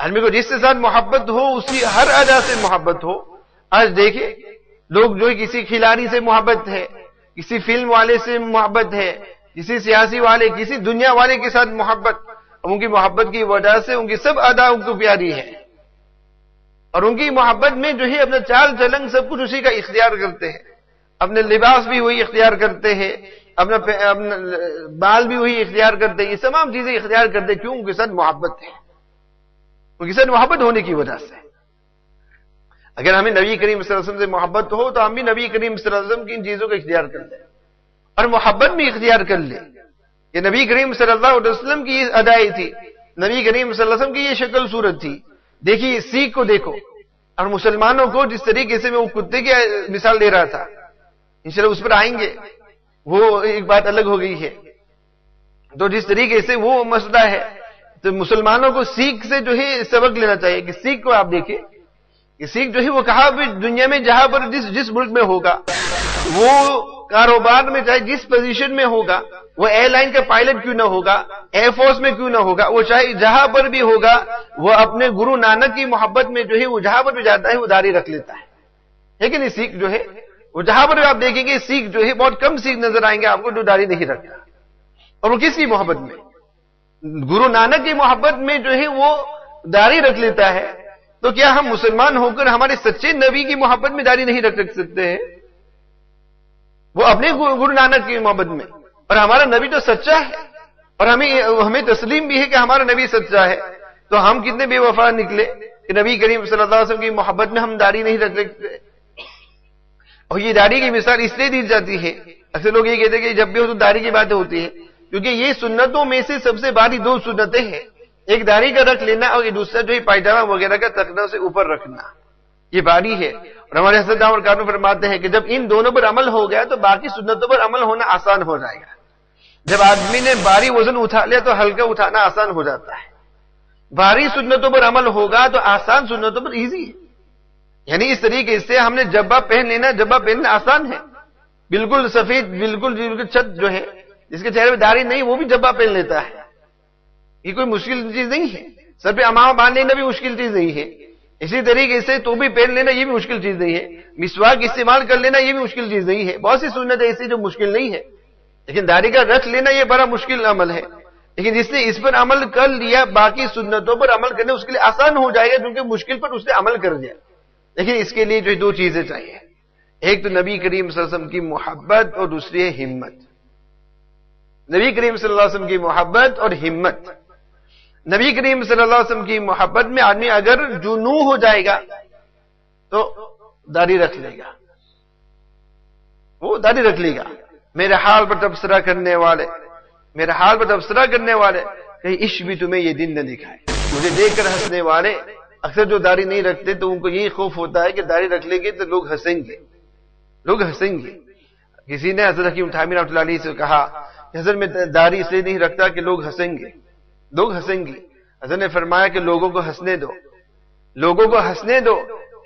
آدمی کو جس کے ساتھ محبت ہو اسی ہر ادا سے محبت ہو. آج دیکھیں لوگ جو کسی کھلاڑی سے محبت ہے, کسی فلم والے سے محبت ہے, کسی سیاسی والے, کسی دنیا والے کے ساتھ محبت, ان کی محبت کی وجہ سے ان کی سب ادا ان کو پیاری ہے, اور ان کی محبت میں جو ہے اپنا چال چلن سب کچھ اسی کا اختیار کرتے ہیں, اپنے لباس بھی وہی اختیار کرتے ہیں, اپنا بال بھی وہی اختیار کرتے ہیں, یہ تمام چیزیں اختیار کرتے ہیں. کیوں؟ ان کے ساتھ محبت ہے, ان کے ساتھ محبت ہونے کی وجہ سے. اگر ہمیں نبی کریم صلی اللہ علیہ وسلم سے محبت ہو تو ہم بھی نبی کریم صلی اللہ علیہ وسلم کی ان چیزوں کو اختیار کر لیں اور محبت بھی اختیار کر لیں. یہ نبی کریم صلی اللہ علیہ وسلم کی یہ ادائی تھی, نبی کریم صلی اللہ علیہ وسلم کی یہ شکل صورت تھی. دیکھیے سیکھ کو دیکھو, اور مسلمانوں کو جس طریقے سے میں وہ کتے کی مثال دے رہا تھا, انشاءاللہ اس پر آئیں گے, وہ ایک بات الگ ہو گئی ہے. تو جس طریقے سے وہ مسئلہ ہے, تو مسلمانوں کو سیکھ سے جو ہے سبق لینا چاہیے کہ سیکھ کو آپ دیکھیں کہ سیکھ جو ہے وہ کہاں بھی دنیا میں جہاں پر جس ملک میں ہوگا, وہ کاروبار میں چاہے جس پوزیشن میں ہوگا, وہ ایئر لائن کا پائلٹ کیوں نہ ہوگا, ایئر فورس میں کیوں نہ ہوگا, وہ چاہے جہاں پر بھی ہوگا, وہ اپنے گرو نانک کی محبت میں جو ہے وہ جہاں پر بھی جاتا ہے وہ داڑھی رکھ لیتا ہے. لیکن یہ سیکھ جو ہے وہ جہاں پر بھی آپ دیکھیں گے سیکھ جو ہے بہت کم سیکھ نظر آئیں گے آپ کو جو داڑھی نہیں رکھتا. اور وہ کس کی محبت میں؟ گرو نانک کی محبت میں جو ہے وہ داڑھی رکھ لیتا ہے. تو کیا ہم مسلمان ہو کر ہمارے سچے نبی کی محبت میں داڑھی نہیں رکھ سکتے ہیں؟ وہ اپنے گرو نانک کی محبت میں, اور ہمارا نبی تو سچا ہے, اور ہمیں تسلیم بھی ہے کہ ہمارا نبی سچا ہے. تو ہم کتنے بے وفا نکلے کہ نبی کریم صلی اللہ علیہ وسلم کی محبت میں ہم داڑھی نہیں رکھ سکتے. اور یہ داڑھی کی مثال اس لیے دی جاتی ہے, اکثر لوگ یہ کہتے ہیں کہ جب بھی ہو تو داڑھی کی باتیں ہوتی ہے, کیونکہ یہ سنتوں میں سے سب سے بڑی دو سنتیں ہیں. ایک داڑھی کا رکھ لینا اور یہ دوسرا جو ہے پائجامہ وغیرہ کا تخنا سے اوپر رکھنا, یہ باری ہے. اور ہمارے حضرت دامن کانو فرماتے ہیں کہ جب ان دونوں پر عمل ہو گیا تو باقی سنتوں پر عمل ہونا آسان ہو جائے گا. جب آدمی نے بھاری وزن اٹھا لیا تو ہلکا اٹھانا آسان ہو جاتا ہے. بھاری سنتوں پر عمل ہوگا تو آسان سنتوں پر ایزی ہے. یعنی اس طریقے سے ہم نے جبہ پہن لینا, جبہ پہننا آسان ہے, بالکل سفید, بالکل چھت جو ہے جس کے چہرے پہ داڑھی نہیں وہ بھی جبہ پہن لیتا ہے. یہ کوئی مشکل چیز نہیں ہے. سر پہ امامہ باندھ لینا بھی مشکل چیز نہیں ہے. اسی طریقے سے تو بھی پہن لینا یہ بھی مشکل چیز نہیں ہے. مسواک استعمال کر لینا یہ بھی مشکل چیز نہیں ہے. بہت سی سنت ایسی جو مشکل نہیں ہے, لیکن داڑھی کا رکھ لینا یہ بڑا مشکل عمل ہے. لیکن جس نے اس پر عمل کر لیا باقی سنتوں پر عمل کرنا اس کے لیے آسان ہو جائے گا, کیونکہ مشکل پر اس نے عمل کر دیا. لیکن اس کے لیے جو دو چیزیں چاہیے, ایک تو نبی کریم صلی اللہ علیہ وسلم کی محبت اور دوسری ہے ہمت. نبی کریم صلی اللہ علیہ وسلم کی محبت اور ہمت. نبی کریم صلی اللہ علیہ وسلم کی محبت میں آدمی اگر جنوں ہو جائے گا تو داڑھی رکھ لے گا, وہ داڑھی رکھ لے گا. میرے حال پر تبصرہ کرنے والے, میرے حال پر تبصرہ کرنے والے, کہیں عشق بھی تمہیں یہ دن نہ دکھائے. مجھے دیکھ کر ہنسنے والے اکثر جو داڑھی نہیں رکھتے تو ان کو یہی خوف ہوتا ہے کہ داڑھی رکھ لیں گے تو لوگ ہنسیں گے, لوگ ہنسیں گے. کسی نے حضرت حکیم تھانوی رحمۃ اللہ علیہ سے کہا کہ حضرت میں داڑھی اس لیے نہیں رکھتا کہ لوگ ہنسیں گے, لوگ ہنسیں گے. حضرت نے فرمایا کہ لوگوں کو ہنسنے دو, لوگوں کو ہنسنے دو,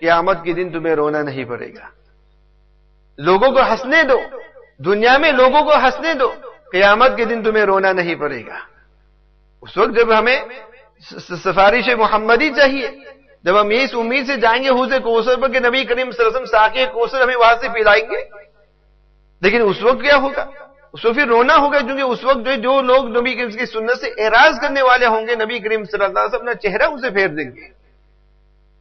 قیامت کے دن تمہیں رونا نہیں پڑے گا. لوگوں کو ہنسنے دو, دنیا میں لوگوں کو ہنسنے دو, قیامت کے دن تمہیں رونا نہیں پڑے گا. اس وقت جب ہمیں سفارش محمدی چاہیے, جب ہم اس امید سے جائیں گے حوض کوثر پر کہ نبی کریم صلی اللہ علیہ وسلم ساقی کوثر ہمیں وہاں سے پلائیں گے, لیکن اس وقت کیا ہوگا؟ اس کو پھر رونا ہوگا, کیونکہ اس وقت جو لوگ نبی کریم کی سنت سے اعراض کرنے والے ہوں گے نبی کریم صلی اللہ علیہ وسلم اپنا چہرہ اسے پھیر دیں گے.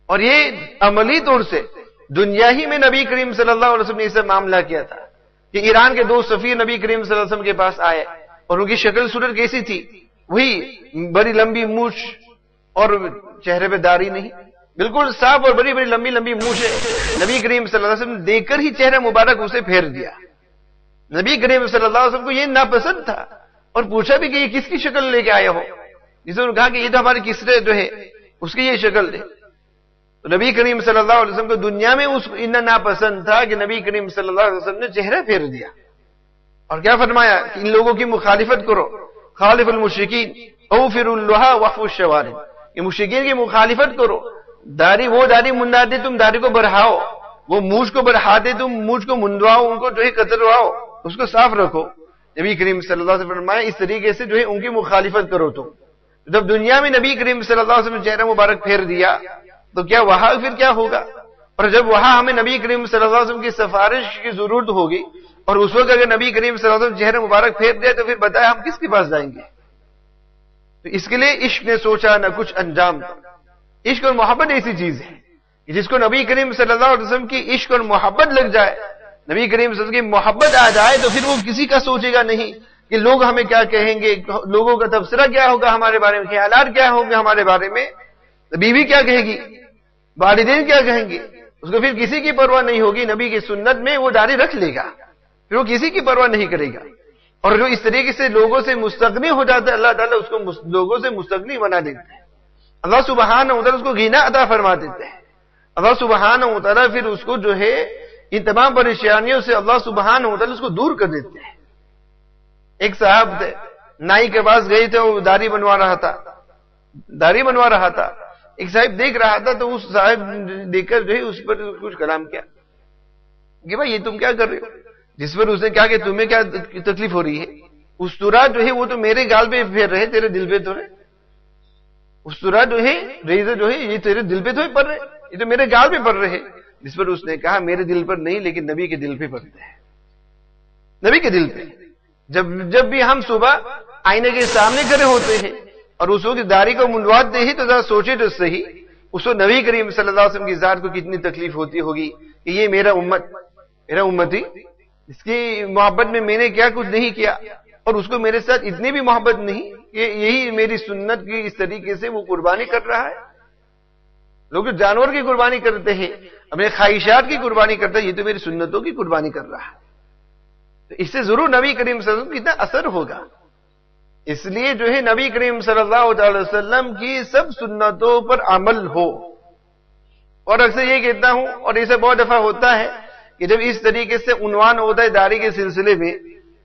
اور یہ عملی طور سے دنیا ہی میں نبی کریم صلی اللہ علیہ وسلم نے اسے معاملہ کیا تھا کہ ایران کے دو سفیر نبی کریم صلی اللہ علیہ وسلم کے پاس آئے, اور ان کی شکل صورت کیسی تھی؟ وہی بڑی لمبی مونچھ اور چہرے پہ داڑھی نہیں, بالکل صاف اور بڑی بڑی لمبی لمبی مونچھ ہے. نبی کریم صلی اللہ علیہ وسلم دیکھ کر ہی چہرہ مبارک اسے پھیر دیا. نبی کریم صلی اللہ علیہ وسلم کو یہ ناپسند تھا, اور پوچھا بھی کہ یہ کس کی شکل لے کے آئے ہو؟ جس نے کہا کہ یہ تو ہمارے کسرے جو ہے اس کی یہ شکل ہے. تو نبی کریم صلی اللہ علیہ وسلم کو دنیا میں اس کو اتنا ناپسند تھا کہ نبی کریم صلی اللہ علیہ وسلم نے چہرہ پھیر دیا, اور کیا فرمایا کہ ان لوگوں کی مخالفت کرو, خالف المشرکین اوفر اللحى وحف الشوارب. یہ مشرکین کی مخالفت کرو, داڑھی وہ داڑھی منڈاتے تم داڑھی کو بڑھاؤ, وہ مونچھ کو بڑھاتے تم مونچھ کو منڈواؤ, ان کو جو ہے کترواؤ, اس کو صاف رکھو. نبی کریم صلی اللہ علیہ وسلم فرمایا اس طریقے سے جو ہے ان کی مخالفت کرو تم. جب دنیا میں نبی کریم صلی اللہ علیہ وسلم نے چہرہ مبارک پھیر دیا تو کیا وہاں پھر کیا ہوگا؟ اور جب وہاں ہمیں نبی کریم صلی اللہ علیہ وسلم کی سفارش کی ضرورت ہوگی اور اس وقت اگر نبی کریم صلی اللہ علیہ وسلم چہرہ مبارک پھیر دیا تو پھر بتائیں ہم کس کے پاس جائیں گے؟ تو اس کے لیے عشق نے سوچا نہ کچھ انجام تھا. عشق اور محبت ایسی چیز ہے کہ جس کو نبی کریم صلی اللہ علیہ وسلم کی عشق اور محبت لگ جائے، نبی کریم صلی اللہ علیہ وسلم کی محبت آ جائے تو پھر وہ کسی کا سوچے گا نہیں کہ لوگ ہمیں کیا کہیں گے، لوگوں کا تبصرہ کیا ہوگا ہمارے بارے میں، خیالات کیا ہوں گے ہمارے بارے میں، بیوی کیا کہے گی، والدین کیا کہیں گے. اس کو پھر کسی کی پرواہ نہیں ہوگی. نبی کی سنت میں وہ داڑھی رکھ لے گا، پھر وہ کسی کی پرواہ نہیں کرے گا. اور جو اس طریقے سے لوگوں سے مستغنی ہو جاتا ہے، اللہ تعالیٰ اس کو لوگوں سے مستغنی بنا دیتا ہے. اللہ سبحانہ و تعالیٰ اس کو غنا عطا فرما دیتے ہیں. اللہ سبحانہ و تعالیٰ پھر اس کو جو ہے ان تمام پریشانیوں سے اللہ سبحانہ و تعالیٰ اس کو دور کر دیتے ہیں. ایک صاحب تھے، نائی کے پاس گئے تھے، وہ داڑھی بنوا رہا تھا. ایک صاحب دیکھ رہا تھا تو اس صاحب دیکھ کر جو ہے اس پر کچھ کلام کیا کہ بھائی یہ تم کیا کر رہے ہو؟ جس پر اس نے کہا کہ تمہیں کیا تکلیف ہو رہی ہے؟ استورا جو ہے وہ تو میرے گال پہ پھیر رہے، تیرے دل پہ تو ہے. استورا جو ہے ریزر جو ہے یہ تیرے دل پہ تو پڑ رہے، یہ تو میرے گال پہ پڑ رہے. جس پر اس نے کہا میرے دل پر نہیں لیکن نبی کے دل پہ پڑتے ہیں. نبی کے دل پہ. جب بھی ہم صبح آئینے کے سامنے کھڑے ہوتے ہیں اور اس کی داڑھی کو منڈواتے ہیں تو ذرا سوچے تو صحیح اس کو نبی کریم صلی اللہ علیہ وسلم کی ذات کو کتنی تکلیف ہوتی ہوگی کہ یہ میرا امتی، اس کی محبت میں میں نے کیا کچھ نہیں کیا اور اس کو میرے ساتھ اتنی بھی محبت نہیں کہ یہی میری سنت کی اس طریقے سے وہ قربانی کر رہا ہے. لوگ جانور کی قربانی کرتے ہیں، اپنے خواہشات کی قربانی کرتے ہیں، یہ تو میری سنتوں کی قربانی کر رہا ہے. تو اس سے ضرور نبی کریم صلی اللہ علیہ وسلم کتنا اثر ہوگا. اس لیے جو ہے نبی کریم صلی اللہ علیہ وسلم کی سب سنتوں پر عمل ہو. اور اکثر یہ کہتا ہوں اور اسے بہت دفعہ ہوتا ہے کہ جب اس طریقے سے عنوان ہوتا ہے داڑھی کے سلسلے میں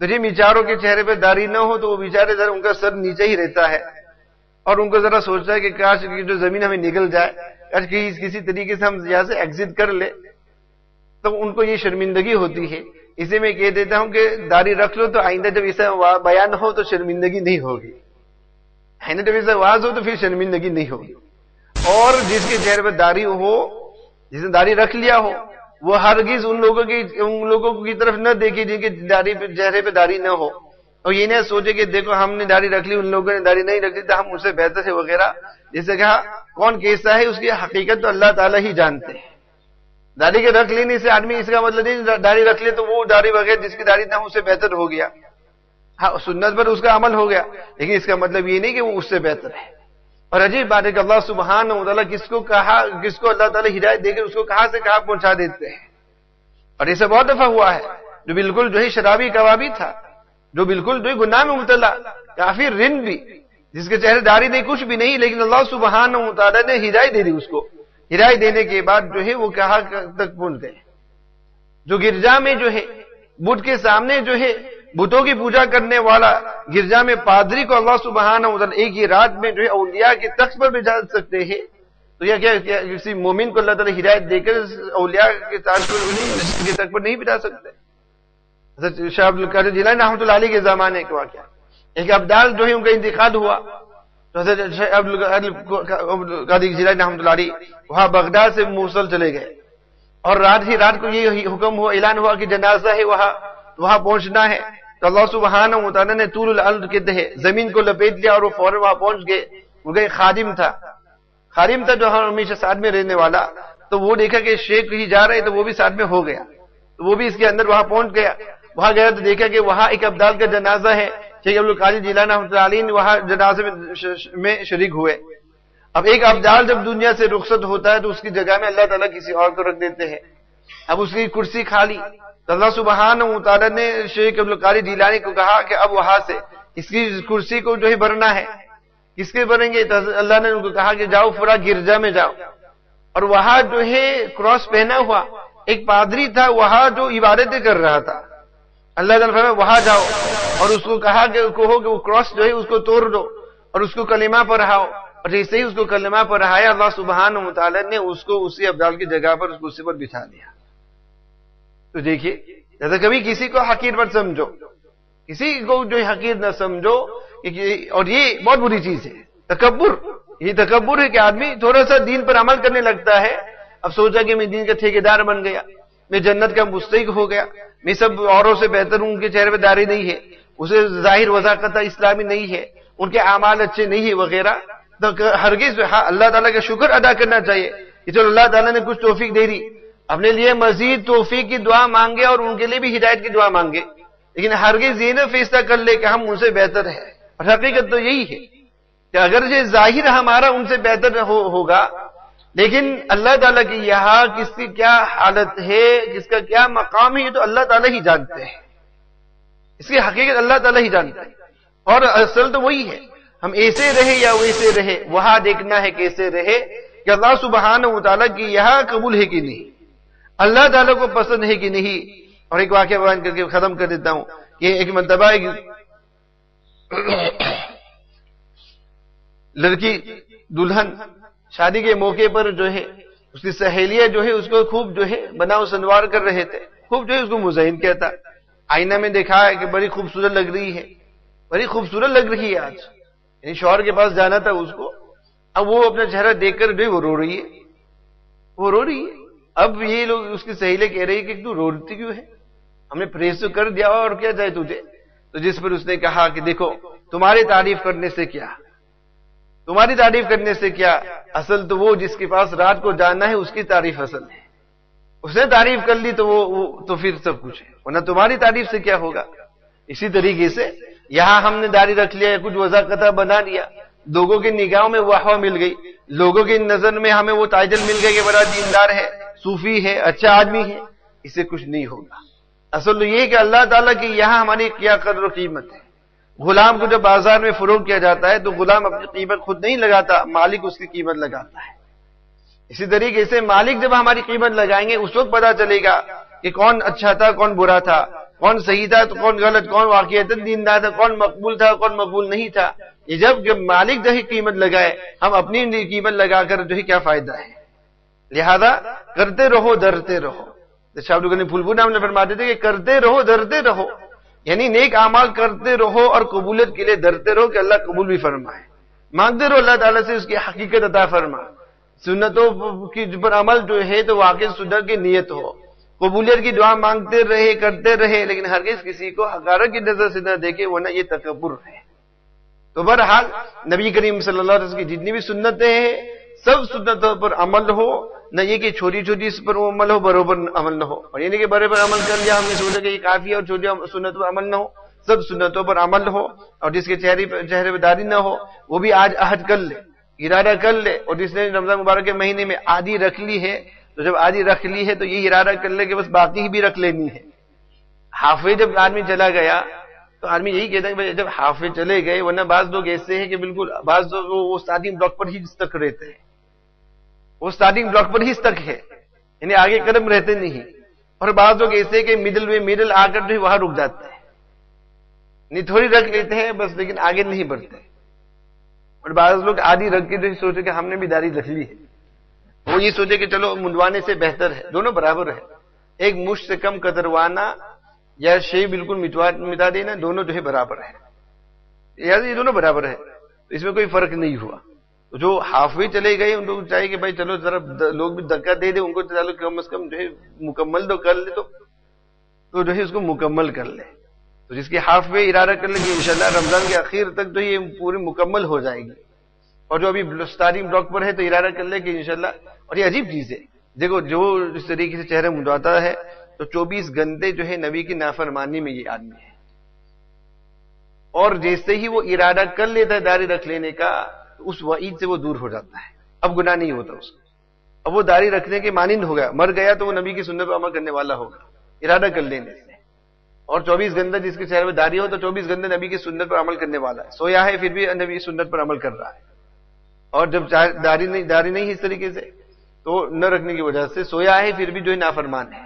تو جن بیچاروں کے چہرے پہ داڑھی نہ ہو تو وہ بیچارے ذرا ان کا سر نیچے ہی رہتا ہے اور ان کو ذرا سوچتا ہے کہ کاش کی جو زمین ہمیں نکل جائے، کاش کسی طریقے سے ہم یہاں سے ایگزٹ کر لے. تو ان کو یہ شرمندگی ہوتی ہے. اسے میں کہہ دیتا ہوں کہ داڑھی رکھ لو تو آئندہ جب اسے بیان ہو تو شرمندگی نہیں ہوگی، آئندہ جب اسے آواز ہو تو پھر شرمندگی نہیں ہوگی. اور جس کے چہرے پہ داڑھی ہو، جس نے داڑھی رکھ لیا ہو، وہ ہرگز ان لوگوں کی طرف نہ دیکھے جن کے چہرے پہ داڑھی نہ ہو اور یہ نہ سوچے کہ دیکھو ہم نے داڑھی رکھ لی، ان لوگوں نے داڑھی نہیں رکھی تو ہم اس سے بہتر ہے وغیرہ. جیسے کہا کون کیسا ہے اس کی حقیقت تو اللہ تعالیٰ ہی جانتے ہیں. داڑھی کے رکھ لینے سے آدمی اس کا مطلب نہیں داڑھی رکھ لے تو وہ داڑھی بغیر جس کی داڑھی نہ اس سے بہتر ہو گیا. ہاں سنت پر اس کا عمل ہو گیا لیکن اس کا مطلب یہ نہیں کہ وہ اس سے بہتر ہے. اور عجیب بات ہے کہ اللہ سبحانہ و تعالیٰ کس کو اللہ تعالیٰ ہدایت دے کے اس کو کہاں سے کہاں پہنچا دیتے ہیں. اور اسے بہت دفعہ ہوا ہے جو بالکل جو ہے شرابی کبابی تھا، جو بالکل جو ہے گناہ میں مبتلا، کافی رن بھی، جس کے چہرے داڑھی نہیں کچھ بھی نہیں، لیکن اللہ سبحانہ و تعالیٰ نے ہدایت دے دی اس کو. ہدایت دینے کے بعد جو ہے وہ کہاں تک پہنچ گئے. جو گرجا میں جو ہے بت کے سامنے جو ہے بتوں کی پوجا کرنے والا گرجا میں پادری کو اللہ سبحانہ و تعالیٰ ایک ہی رات میں جو ہے اولیاء کے تخت پر بھیجا سکتے ہیں تو یا کیا کسی مومن کو اللہ تعالیٰ ہدایت دے کر اولیاء کے تخت پر نہیں بھیجا سکتے. حضرت شاہ عبد القادر جیلانی رحمۃ اللہ علیہ کے زمانے کا واقعہ، ایک ابدال جو ہے ان کا انتقال ہوا تو حضرت شاہ عبد القادر جیلانی رحمۃ اللہ علیہ وہاں بغداد سے موصل چلے گئے اور رات کو یہ حکم ہوا، اعلان ہوا کہ جنازہ ہے وہاں پہنچنا ہے. تو اللہ سبحانہ و تعالیٰ نے طول الارض کہتے ہیں زمین کو لپیٹ لیا اور وہ فوراً وہاں پہنچ گئے. وہ گئے خادم تھا جو ہمیشہ ساتھ میں رہنے والا، تو وہ دیکھا کہ شیخ کہیں جا رہے تو وہ بھی ساتھ میں ہو گیا، تو وہ بھی اس کے اندر وہاں پہنچ گیا. وہاں گیا تو دیکھا کہ وہاں ایک ابدال کا جنازہ ہے. شیخ عبد القادر جیلانی رحمۃ اللہ علیہ وہاں جنازے میں شریک ہوئے. اب ایک ابدال جب دنیا سے رخصت ہوتا ہے تو اس کی جگہ میں اللہ تعالیٰ کسی اور کو رکھ دیتے ہیں. اب اس کی کرسی خالی تو اللہ سبحانہ و تعالیٰ نے شیخ عبد القادر جیلانی کو کہا کہ اب وہاں سے اس کی کرسی کو جو ہے بھرنا ہے. کس کے بھریں گے؟ تو اللہ نے ان کو کہا کہ جاؤ پورا گرجا میں جاؤ، اور وہاں جو ہے کراس پہنا ہوا ایک پادری تھا وہاں جو عبادتیں کر رہا تھا. اللہ تعالیٰ فرمایا وہاں جاؤ اور اس کو کہا کہ کہو کہ وہ کراس جو ہے اس کو توڑ دو اور اس کو کلمہ پڑھاؤ. اور جیسے ہی اس کو کلمہ پڑھایا اللہ سبحانہ و تعالیٰ نے اس کو اسی ابدال کی جگہ پر اس کرسی پر بٹھا دیا. تو دیکھیے جیسا کبھی کسی کو حقیر مت سمجھو، کسی کو جو حقیر نہ سمجھو، اور یہ بہت بری چیز ہے. تکبر، یہ تکبر ہے کہ آدمی تھوڑا سا دین پر عمل کرنے لگتا ہے، اب سوچا کہ میں دین کا ٹھیکیدار بن گیا، میں جنت کا مستحق ہو گیا، میں سب اوروں سے بہتر ہوں، ان کے چہرے پہ داڑھی نہیں ہے، اسے ظاہر وضاحت اسلامی نہیں ہے، ان کے اعمال اچھے نہیں ہے وغیرہ، تو ہرگز اللہ تعالیٰ کا شکر ادا کرنا چاہیے کہ چلو اللہ تعالیٰ نے کچھ توفیق دے دی، اپنے لیے مزید توفیق کی دعا مانگے اور ان کے لیے بھی ہدایت کی دعا مانگے، لیکن ہرگز یہ نہ فیصلہ کر لے کہ ہم ان سے بہتر ہیں۔ اور حقیقت تو یہی ہے کہ اگر یہ ظاہر ہمارا ان سے بہتر ہوگا، لیکن اللہ تعالیٰ کی یہاں کس کی کیا حالت ہے، کس کا کیا مقام ہے، یہ تو اللہ تعالیٰ ہی جانتے ہیں، اس کی حقیقت اللہ تعالیٰ ہی جانتے ہیں۔ اور اصل تو وہی ہے، ہم ایسے رہے یا ویسے رہے، وہاں دیکھنا ہے کیسے رہے کہ اللہ سبحانہ وتعالیٰ کی یہاں قبول ہے کہ نہیں، اللہ تعالیٰ کو پسند ہے کہ نہیں۔ اور ایک واقعہ بیان کر کے ختم کر دیتا ہوں کہ ایک مرتبہ ایک لڑکی دلہن شادی کے موقع پر جو ہے اس کی سہیلیاں جو ہے اس کو خوب جو ہے بناؤ سنوار کر رہے تھے، خوب جو ہے اس کو مزین کہتا، آئینہ میں دیکھا ہے کہ بڑی خوبصورت لگ رہی ہے، بڑی خوبصورت لگ رہی ہے آج، یعنی شوہر کے پاس جانا تھا اس کو، اب وہ اپنا چہرہ دیکھ کر جو ہے وہ رو رہی ہے، وہ رو رہی ہے۔ اب یہ لوگ اس کی سہیلیں کہہ رہی کہ تو روتی کیوں ہے، ہم نے پریز تو کر دیا اور کیا جائے تجھے، تو جس پر اس نے کہا کہ دیکھو تمہاری تعریف کرنے سے کیا، تمہاری تعریف کرنے سے کیا، اصل تو وہ جس کے پاس رات کو جانا ہے اس کی تعریف اصل ہے، اس نے تعریف کر لی تو وہ تو پھر سب کچھ ہے، ورنہ تمہاری تعریف سے کیا ہوگا۔ اسی طریقے سے یہاں ہم نے داڑھی رکھ لیا، کچھ وضاحت بنا لیا، لوگوں کی نگاہوں میں واہ مل گئی، لوگوں کی نظر میں ہمیں وہ ٹائٹل مل گیا کہ بڑا دیندار ہے، صوفی ہے، اچھا آدمی ہے، اس سے کچھ نہیں ہوگا۔ اصل تو یہ کہ اللہ تعالیٰ کی یہاں ہماری کیا قدر و قیمت ہے۔ غلام کو جب بازار میں فروخت کیا جاتا ہے تو غلام اپنی قیمت خود نہیں لگاتا، مالک اس کی قیمت لگاتا ہے۔ اسی طریقے سے مالک جب ہماری قیمت لگائیں گے اس وقت پتا چلے گا کہ کون اچھا تھا، کون برا تھا، کون صحیح تھا تو کون غلط، کون واقعیت دیندار تھا، کون مقبول تھا، کون مقبول نہیں تھا۔ یہ جب مالک جو ہے قیمت لگائے، ہم اپنی قیمت لگا کر جو ہے کیا فائدہ ہے۔ لہذا کرتے رہو ڈرتے رہو، شاہ عبد الغنی پھولپور نے فرماتے تھے کہ کرتے رہو ڈرتے رہو، یعنی نیک اعمال کرتے رہو اور قبولیت کے لیے ڈرتے رہو کہ اللہ قبول بھی فرمائے، مانگتے رہو اللہ تعالیٰ سے اس کی حقیقت عطا فرما، سنتوں کی پر عمل جو ہے تو واقعی سنت کی نیت ہو، قبولیت کی دعا مانگتے رہے کرتے رہے، لیکن ہرگز کسی کو حقارت کی نظر سے نہ دیکھے، ورنہ یہ تکبر ہے۔ تو بہرحال نبی کریم صلی اللہ علیہ وسلم کی جتنی بھی سنتیں ہیں سب سنتوں پر عمل ہو، نہ یہ کہ چھوٹی چھوٹی اس پر عمل ہو برابر عمل نہ ہو، اور یہ نہیں کہ بڑے پر عمل کر لیا ہم نے سوچا کہ یہ کافی ہے اور چھوٹی سنتوں پر عمل نہ ہو، سب سنتوں پر عمل ہو، اور جس کے چہرے پہ داڑھی نہ ہو وہ بھی آج عہد کر لے، ارادہ کر لے، اور جس نے رمضان مبارک کے مہینے میں آدھی رکھ لی ہے تو جب آدھی رکھ لی ہے تو یہ ارادہ کر لے کہ بس باقی بھی رکھ لینی ہے۔ ہافے جب آدمی چلا گیا تو آدمی یہی کہتا ہے کہ جب ہافے چلے گئے، ورنہ بعض لوگ ایسے ہیں کہ بالکل بعض لوگ وہ اسٹارٹنگ بلاک پر ہی اسٹک رہتے ہیں، وہ اسٹارٹنگ بلاک پر ہی اسٹک ہے، یعنی آگے قدم رہتے نہیں، اور بعض لوگ ایسے کہ مڈل آ کر وہاں رک جاتے ہیں، نہیں تھوڑی رکھ لیتے ہیں بس لیکن آگے نہیں بڑھتے، اور بعض لوگ آدھی رکھ کے جو سوچے کہ ہم نے بھی داڑھی رکھ لی ہے، وہ یہ سوچے کہ چلو منڈوانے سے بہتر ہے، دونوں برابر ہے، ایک مشت سے کم کتروانا یا شے بالکل مٹا دینا، دونوں جو ہے برابر ہے، یہ دونوں برابر ہے، اس میں کوئی فرق نہیں ہوا۔ جو ہاف وے چلے گئے ان کو چاہیے کہ بھائی چلو ذرا لوگ بھی دھکا دے دیں، ان کو چلو کم از کم جو ہے مکمل تو کر لے، تو جو ہے اس کو مکمل کر لے، تو جس کی ہاف وے ارادہ کر لے کہ انشاءاللہ رمضان کے اخیر تک تو یہ پوری مکمل ہو جائے گی، اور جو ابھی اسٹارٹنگ بلاک پر ہے تو ارادہ کر لے کہ انشاءاللہ۔ اور یہ عجیب چیز ہے، دیکھو جو اس طریقے سے چہرہ منڈواتا ہے تو 24 گھنٹے جو ہے نبی کی نافرمانی میں یہ آدمی ہے، اور جیسے ہی وہ ارادہ کر لیتا ہے داڑھی رکھ لینے کا اس وعید سے وہ دور ہو جاتا ہے، اب گناہ نہیں ہوتا اس کو، اب وہ داڑھی رکھنے کے مانند ہو گیا، مر گیا تو وہ نبی کی سنت پر عمل کرنے والا ہوگا ارادہ کر لینے سے، اور 24 گھنٹے جس کے چہرے پہ داڑھی ہو تو 24 گھنٹے نبی کی سنت پر عمل کرنے والا ہے، سویا ہے پھر بھی نبی کی سنت پر عمل کر رہا ہے، اور جب داڑھی نہیں ہے اس طریقے سے تو نہ رکھنے کی وجہ سے سویا ہے پھر بھی جو ہے نافرمان ہے،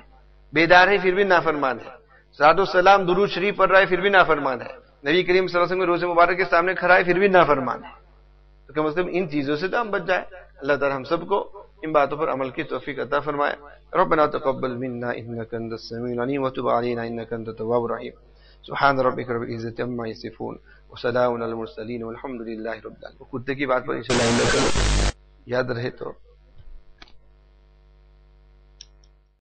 بیدار ہے پھر بھی نافرمان ہے، صلوات و سلام درود شریف پڑھ رہا ہے پھر بھی نافرمان ہے، نبی کریم صلی اللہ علیہ وسلم روزے مبارک کے سامنے کھڑا ہے پھر بھی نافرمان ہے، تو کم از کم ان چیزوں سے تو ہم بچ جائیں۔ اللہ تعالی ہم سب کو ان باتوں پر عمل کی توفیق عطا فرمائے۔ ربنا تقبل منا انك انت السميع العليم وتب علينا انك انت التواب الرحيم۔ سبحان ربک رب العزت عما یصفون وسلام علی المرسلین والحمد للہ رب العالمین. کتے کی بات پر انشاءاللہ یاد رہے تو